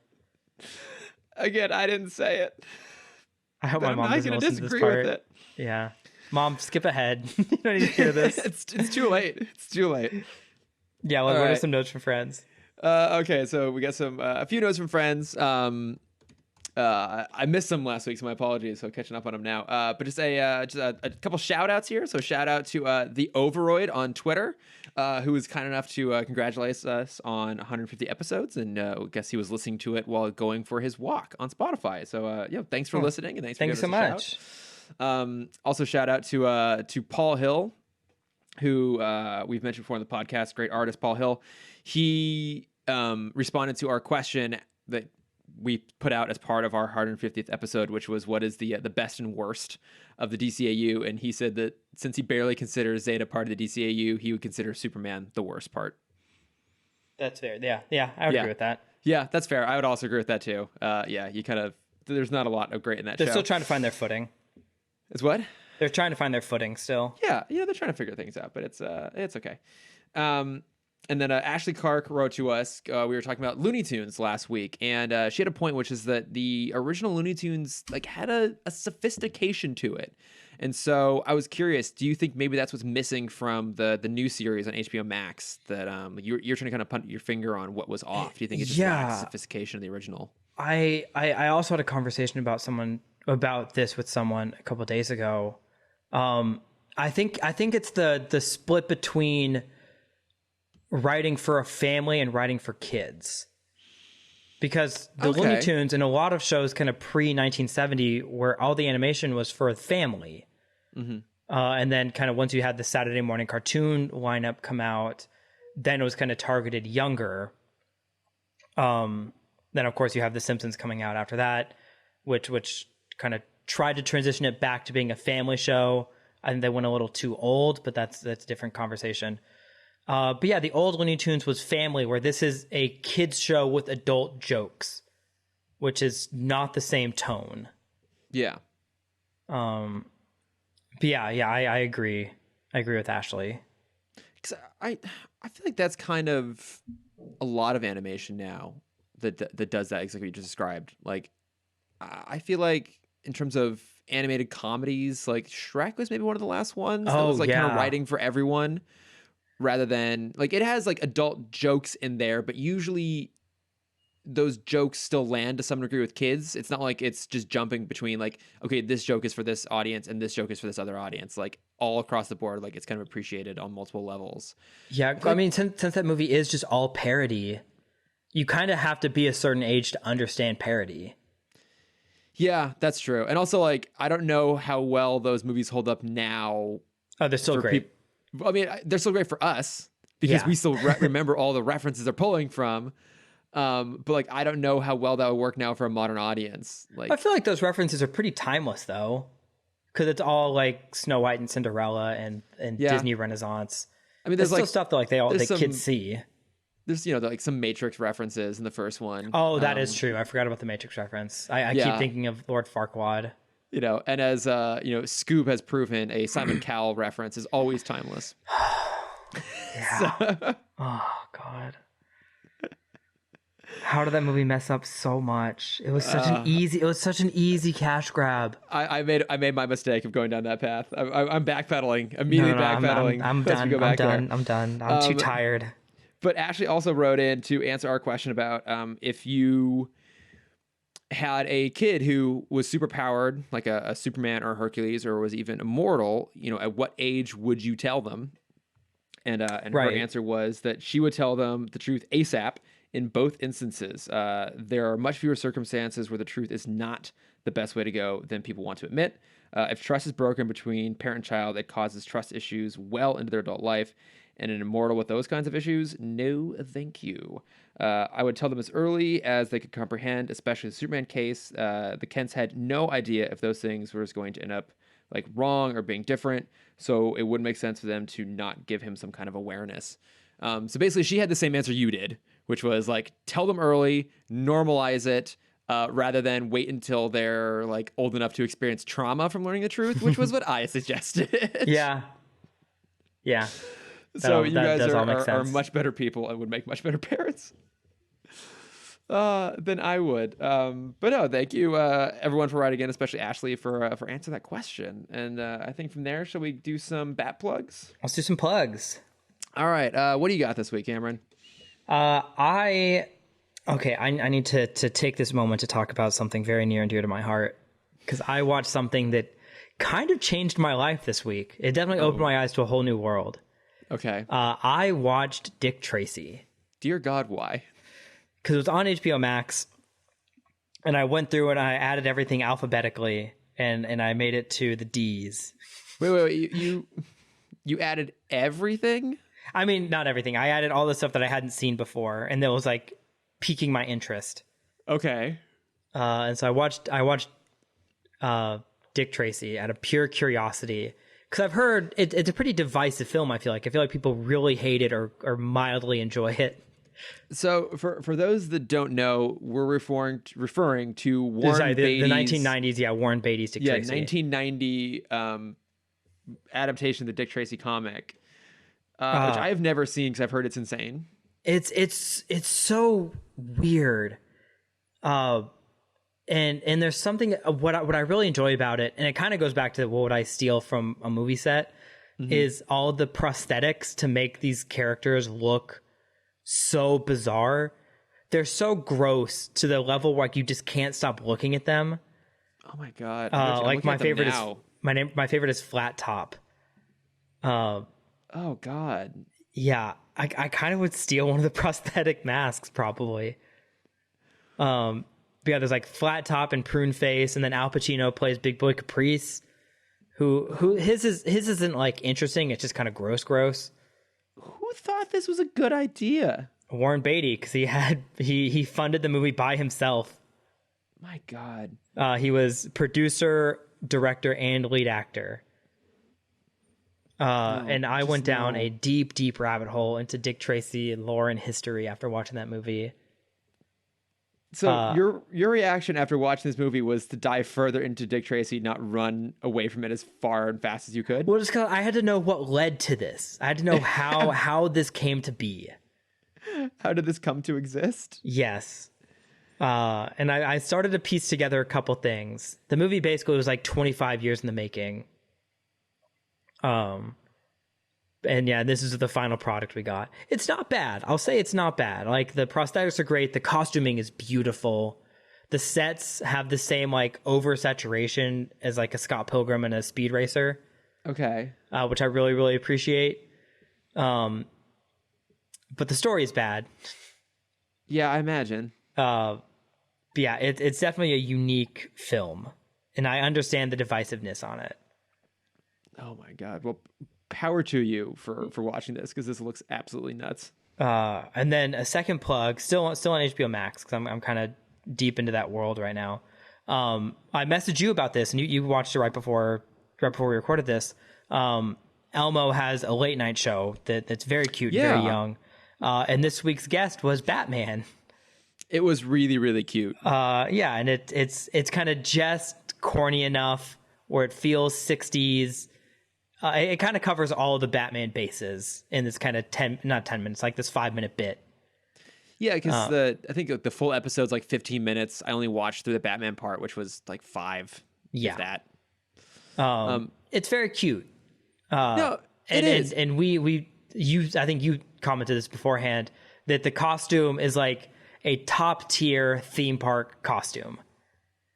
Again, I didn't say it. I hope But my I'm mom not doesn't going to listen to this disagree with part. it. Yeah, Mom, skip ahead. You don't need to hear this. It's too late. It's too late. Yeah, what are some notes from friends? Okay, so we got a few notes from friends. I missed some last week, so my apologies. So catching up on them now. But just a couple shout outs here. So shout out to the Overoid on Twitter, who was kind enough to congratulate us on 150 episodes, and I guess he was listening to it while going for his walk on Spotify. So thanks for listening, and thanks Thank you for so giving us a much. shout. Also shout out to Paul Hill, who we've mentioned before in the podcast. Great artist, Paul Hill. He responded to our question that we put out as part of our 150th episode, which was what is the best and worst of the DCAU, and he said that since he barely considers Zeta part of the DCAU, he would consider Superman the worst part. That's fair. Yeah, I would agree with that. Yeah, that's fair. I would also agree with that too. You kind of there's not a lot of great in that They're show. still trying to find their footing. It's what? They're trying to find their footing still. Yeah, they're trying to figure things out, but it's okay. And then Ashley Clark wrote to us. We were talking about Looney Tunes last week, and she had a point, which is that the original Looney Tunes had a sophistication to it. And so I was curious, do you think maybe that's what's missing from the new series on HBO Max that you're trying to kind of punt your finger on what was off? Do you think it just lacks sophistication of the original? I also had a conversation about this with someone a couple of days ago. I think it's the split between writing for a family and writing for kids, because the Looney Tunes and a lot of shows kind of pre 1970 where all the animation was for a family. Mm-hmm. And then kind of once you had the Saturday morning cartoon lineup come out, then it was kind of targeted younger. Then of course you have the Simpsons coming out after that, which kind of tried to transition it back to being a family show. I think they went a little too old, but that's a different conversation. But yeah, the old Looney Tunes was family, where this is a kids show with adult jokes, which is not the same tone. Yeah. But yeah, I agree. I agree with Ashley. 'Cause I feel like that's kind of a lot of animation now that does that exactly what you just described. Like, I feel like in terms of animated comedies, like Shrek was maybe one of the last ones that was kind of writing for everyone, rather than it has adult jokes in there, but usually those jokes still land to some degree with kids. It's not like it's just jumping between okay, this joke is for this audience and this joke is for this other audience. All across the board, it's kind of appreciated on multiple levels. Yeah, I mean, since that movie is just all parody, you kind of have to be a certain age to understand parody. Yeah, that's true. And also, I don't know how well those movies hold up now. Oh, they're still great. I mean, they're still great for us because we still remember all the references they're pulling from. But I don't know how well that would work now for a modern audience. I feel like those references are pretty timeless though, because it's all Snow White and Cinderella and Disney Renaissance. I mean, there's still stuff that the kids see. There's some Matrix references in the first one. Oh, that is true. I forgot about the Matrix reference. I keep thinking of Lord Farquaad. And as Scoob has proven, a Simon Cowell reference is always timeless. Yeah. Oh God. How did that movie mess up so much? It was such an easy cash grab. I made my mistake of going down that path. I'm backpedaling, immediately backpedaling. I'm done. I'm too tired. But Ashley also wrote in to answer our question about if you had a kid who was super powered, like a Superman or Hercules, or was even immortal, at what age would you tell them? And her answer was that she would tell them the truth ASAP in both instances. There are much fewer circumstances where the truth is not the best way to go than people want to admit. If trust is broken between parent and child, it causes trust issues well into their adult life. And an immortal with those kinds of issues, no thank you. I would tell them as early as they could comprehend, especially the Superman case. The Kents had no idea if those things were going to end up like wrong or being different. So it wouldn't make sense for them to not give him some kind of awareness. So basically, she had the same answer you did, which was like, tell them early, normalize it, rather than wait until they're like old enough to experience trauma from learning the truth, which was what I suggested. Yeah. Yeah. So you guys does all make are sense. much better people and would make much better parents than I would. But no, thank you everyone for writing in, especially Ashley for answering that question. And I think from there, shall we do some bat plugs? Let's do some plugs. All right. What do you got this week, Cameron? I need to take this moment to talk about something very near and dear to my heart, because I watched something that kind of changed my life this week. It definitely opened my eyes to a whole new world. Okay. I watched Dick Tracy. Dear God, why? Because it was on HBO Max, and I went through and I added everything alphabetically, and I made it to the D's. Wait. You added everything? I mean, not everything. I added all the stuff that I hadn't seen before, and that was like piquing my interest. Okay. And so I watched Dick Tracy out of pure curiosity, because I've heard it's a pretty divisive film. I feel like people really hate it or mildly enjoy it. So for those that don't know, we're referring to Warren the Beatty's 1990s. Yeah, Warren Beatty's Dick Tracy. 1990 adaptation of the Dick Tracy comic, which I have never seen because I've heard it's insane. It's so weird. And there's something what I really enjoy about it, and it kind of goes back to what I steal from a movie set, is all the prosthetics to make these characters look so bizarre. They're so gross to the level where like you just can't stop looking at them. Oh my God. Like my favorite is Flat Top. Oh God. Yeah, I kind of would steal one of the prosthetic masks probably. But yeah, there's like Flat Top and Prune Face, and then Al Pacino plays Big Boy Caprice, who his isn't like interesting. It's just kind of gross. Who thought this was a good idea? Warren Beatty, because he funded the movie by himself. My God. He was producer, director, and lead actor. And I went down a deep rabbit hole into Dick Tracy and lore and history after watching that movie. So your reaction after watching this movie was to dive further into Dick Tracy, not run away from it as far and fast as you could? Well, just 'cause I had to know what led to this. I had to know how this came to be. How did this come to exist? Yes. And I started to piece together a couple things. The movie basically was like 25 years in the making. And yeah, this is the final product we got. It's not bad. I'll say it's not bad. Like, the prosthetics are great. The costuming is beautiful. The sets have the same like oversaturation as like a Scott Pilgrim and a Speed Racer. Okay. Which I really appreciate. But the story is bad. Yeah, I imagine. But yeah, it's definitely a unique film, and I understand the divisiveness on it. Oh my God. Well, power to you for watching this, because this looks absolutely nuts. And then a second plug, still on HBO Max, because I'm kind of deep into that world right now. I messaged you about this, and you watched it right before we recorded this. Elmo has a late night show that's very cute, and very young. And this week's guest was Batman. It was really cute. Yeah, and it's kind of just corny enough where it feels 60s. It kind of covers all the Batman bases in this kind of not 10 minutes, like this 5-minute bit. Yeah, because I think the full episode's like 15 minutes. I only watched through the Batman part, which was like 5. Yeah. If that. It's very cute. No, it is. And I think you commented this beforehand, that the costume is like a top tier theme park costume.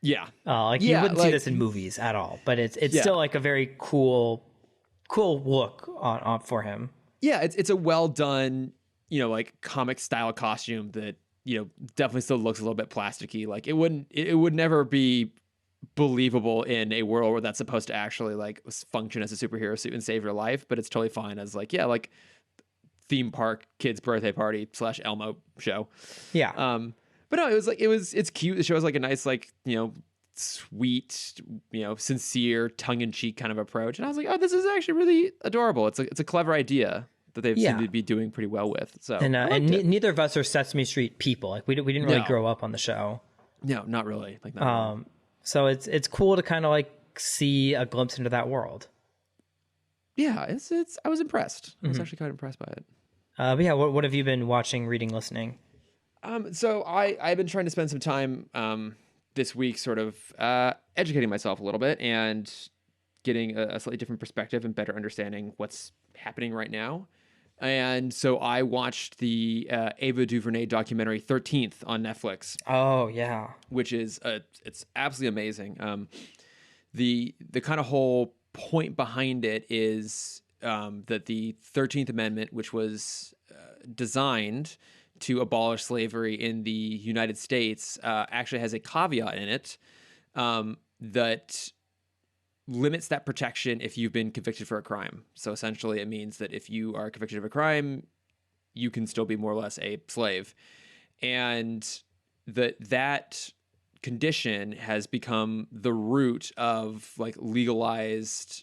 Yeah. You wouldn't see this in movies at all, but it's still like a very cool look on for him. Yeah, it's a well done, like comic style costume that, definitely still looks a little bit plasticky. Like it would never be believable in a world where that's supposed to actually like function as a superhero suit and save your life, but it's totally fine as like, yeah, like theme park kids birthday party / Elmo show. Yeah. But no, it's cute. The show is like a nice, like, sweet, sincere, tongue-in-cheek kind of approach. And I was like, oh, this is actually really adorable. It's a clever idea that they've seemed to be doing pretty well with. So and neither of us are Sesame Street people. Like we didn't really grow up on the show. No, not really. Like not really. So it's cool to kind of like see a glimpse into that world. Yeah, I was impressed. I was actually kind of impressed by it. But yeah, what have you been watching, reading, listening? So I've been trying to spend some time this week sort of educating myself a little bit and getting a slightly different perspective and better understanding what's happening right now. And so I watched the Ava DuVernay documentary 13th on Netflix. Oh, yeah. Which is it's absolutely amazing. The kind of whole point behind it is that the 13th Amendment, which was designed to abolish slavery in the United States, actually has a caveat in it that limits that protection if you've been convicted for a crime. So essentially it means that if you are convicted of a crime, you can still be more or less a slave. And that condition has become the root of like legalized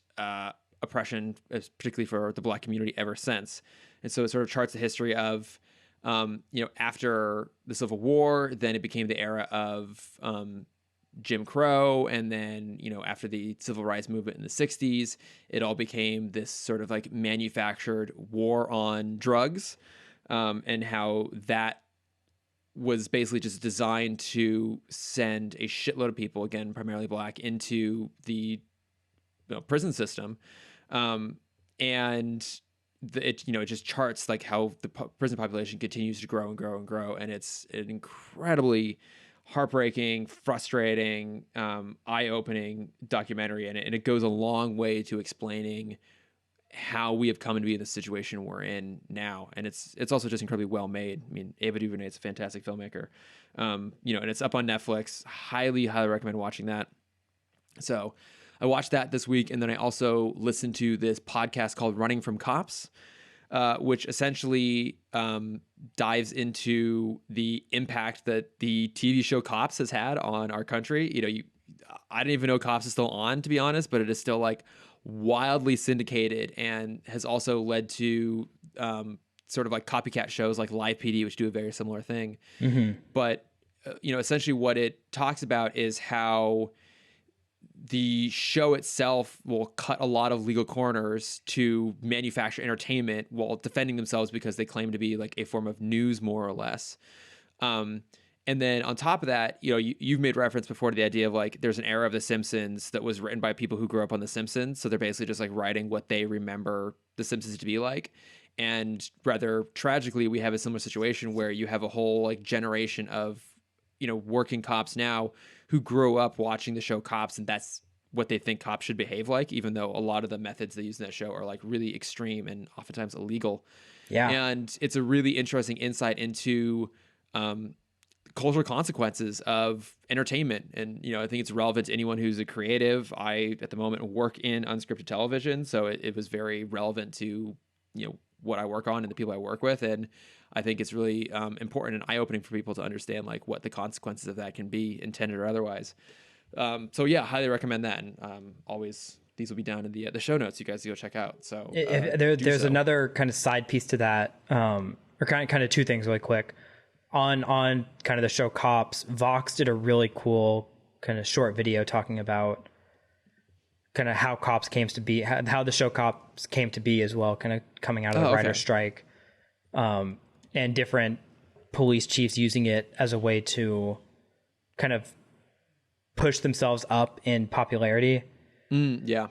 oppression, particularly for the Black community, ever since. And so it sort of charts the history of, after the Civil War, then it became the era of Jim Crow. And then, after the Civil Rights Movement in the 60s, it all became this sort of like manufactured war on drugs, and how that was basically just designed to send a shitload of people, again, primarily Black, into the prison system. And it just charts like how the prison population continues to grow and grow and grow. And it's an incredibly heartbreaking, frustrating, eye-opening documentary. And it goes a long way to explaining how we have come to be in the situation we're in now. And it's also just incredibly well made. I mean, Ava DuVernay is a fantastic filmmaker. And it's up on Netflix. Highly recommend watching that. So I watched that this week, and then I also listened to this podcast called Running from Cops, which essentially dives into the impact that the TV show Cops has had on our country. I didn't even know Cops is still on, to be honest, but it is still like wildly syndicated and has also led to sort of like copycat shows like Live PD, which do a very similar thing. Mm-hmm. But, essentially what it talks about is how the show itself will cut a lot of legal corners to manufacture entertainment while defending themselves because they claim to be like a form of news, more or less. And then on top of that, you've made reference before to the idea of like there's an era of The Simpsons that was written by people who grew up on The Simpsons. So they're basically just like writing what they remember The Simpsons to be like. And rather tragically, we have a similar situation where you have a whole like generation of, working cops now who grew up watching the show Cops, and that's what they think cops should behave like, even though a lot of the methods they use in that show are like really extreme and oftentimes illegal. Yeah. And it's a really interesting insight into cultural consequences of entertainment. And, I think it's relevant to anyone who's a creative. I, at the moment, work in unscripted television, so it was very relevant to, what I work on and the people I work with. And I think it's really important and eye-opening for people to understand like what the consequences of that can be, intended or otherwise. So yeah, highly recommend that. And always, these will be down in the show notes. You guys go check out. So there's another kind of side piece to that, or kind of two things really quick. On kind of the show Cops, Vox did a really cool kind of short video talking about kind of how Cops came to be, how the show Cops came to be as well, kind of coming out of the writer's strike, and different police chiefs using it as a way to kind of push themselves up in popularity. Yeah.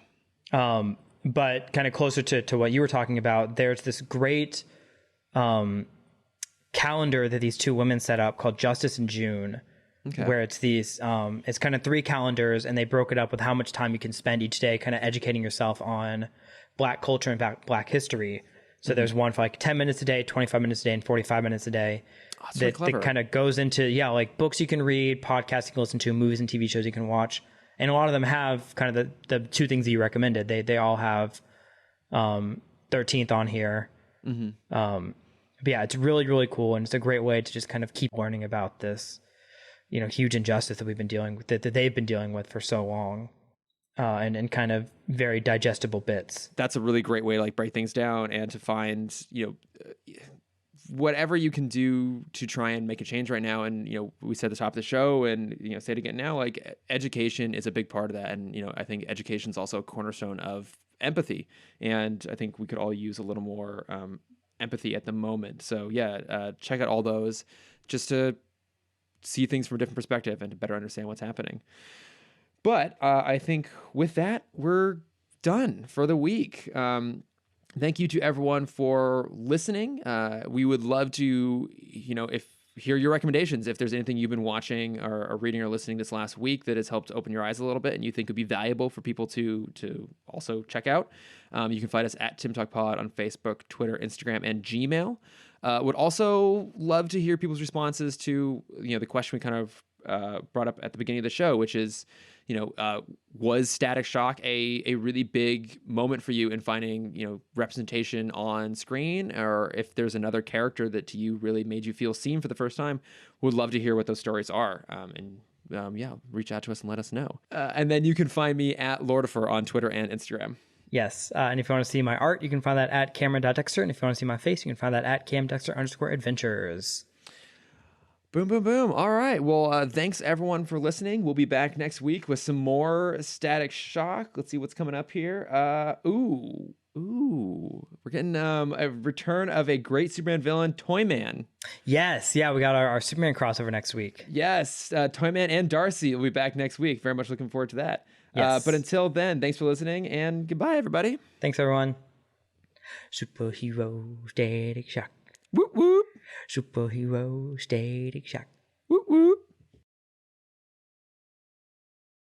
But kind of closer to what you were talking about, there's this great calendar that these two women set up called Justice in June, where it's these, it's kind of 3 calendars, and they broke it up with how much time you can spend each day kind of educating yourself on Black culture and Black history. So there's one for like 10 minutes a day, 25 minutes a day, and 45 minutes a day. Oh, that kind of goes into, like books you can read, podcasts you can listen to, movies and TV shows you can watch. And a lot of them have kind of the two things that you recommended. They all have 13th on here. But yeah, it's really, really cool. And it's a great way to just kind of keep learning about this, huge injustice that we've been dealing with, that they've been dealing with for so long. And kind of very digestible bits. That's a really great way to like break things down and to find, whatever you can do to try and make a change right now. And, we said at the top of the show and, say it again now, like education is a big part of that. And, I think education is also a cornerstone of empathy. And I think we could all use a little more empathy at the moment. So yeah, check out all those just to see things from a different perspective and to better understand what's happening. But I think with that, we're done for the week. Thank you to everyone for listening. We would love to, hear your recommendations. If there's anything you've been watching or reading or listening this last week that has helped open your eyes a little bit and you think would be valuable for people to also check out, you can find us at Timm Talk Pod on Facebook, Twitter, Instagram, and Gmail. Would also love to hear people's responses to, the question we kind of brought up at the beginning of the show, which is, was Static Shock a really big moment for you in finding, representation on screen? Or if there's another character that to you really made you feel seen for the first time, would love to hear what those stories are. Reach out to us and let us know. And then you can find me at Lordifer on Twitter and Instagram. Yes. And if you want to see my art, you can find that at Cameron.Dexter. And if you want to see my face, you can find that at CamDexter_adventures. Boom, boom, boom. All right. Well, thanks everyone for listening. We'll be back next week with some more Static Shock. Let's see what's coming up here. We're getting a return of a great Superman villain, Toyman. Yes. Yeah, we got our Superman crossover next week. Yes. Toyman and Darcy will be back next week. Very much looking forward to that. Yes. But until then, thanks for listening and goodbye, everybody. Thanks, everyone. Superhero Static Shock. Whoop, whoop. Superhero Static Shock.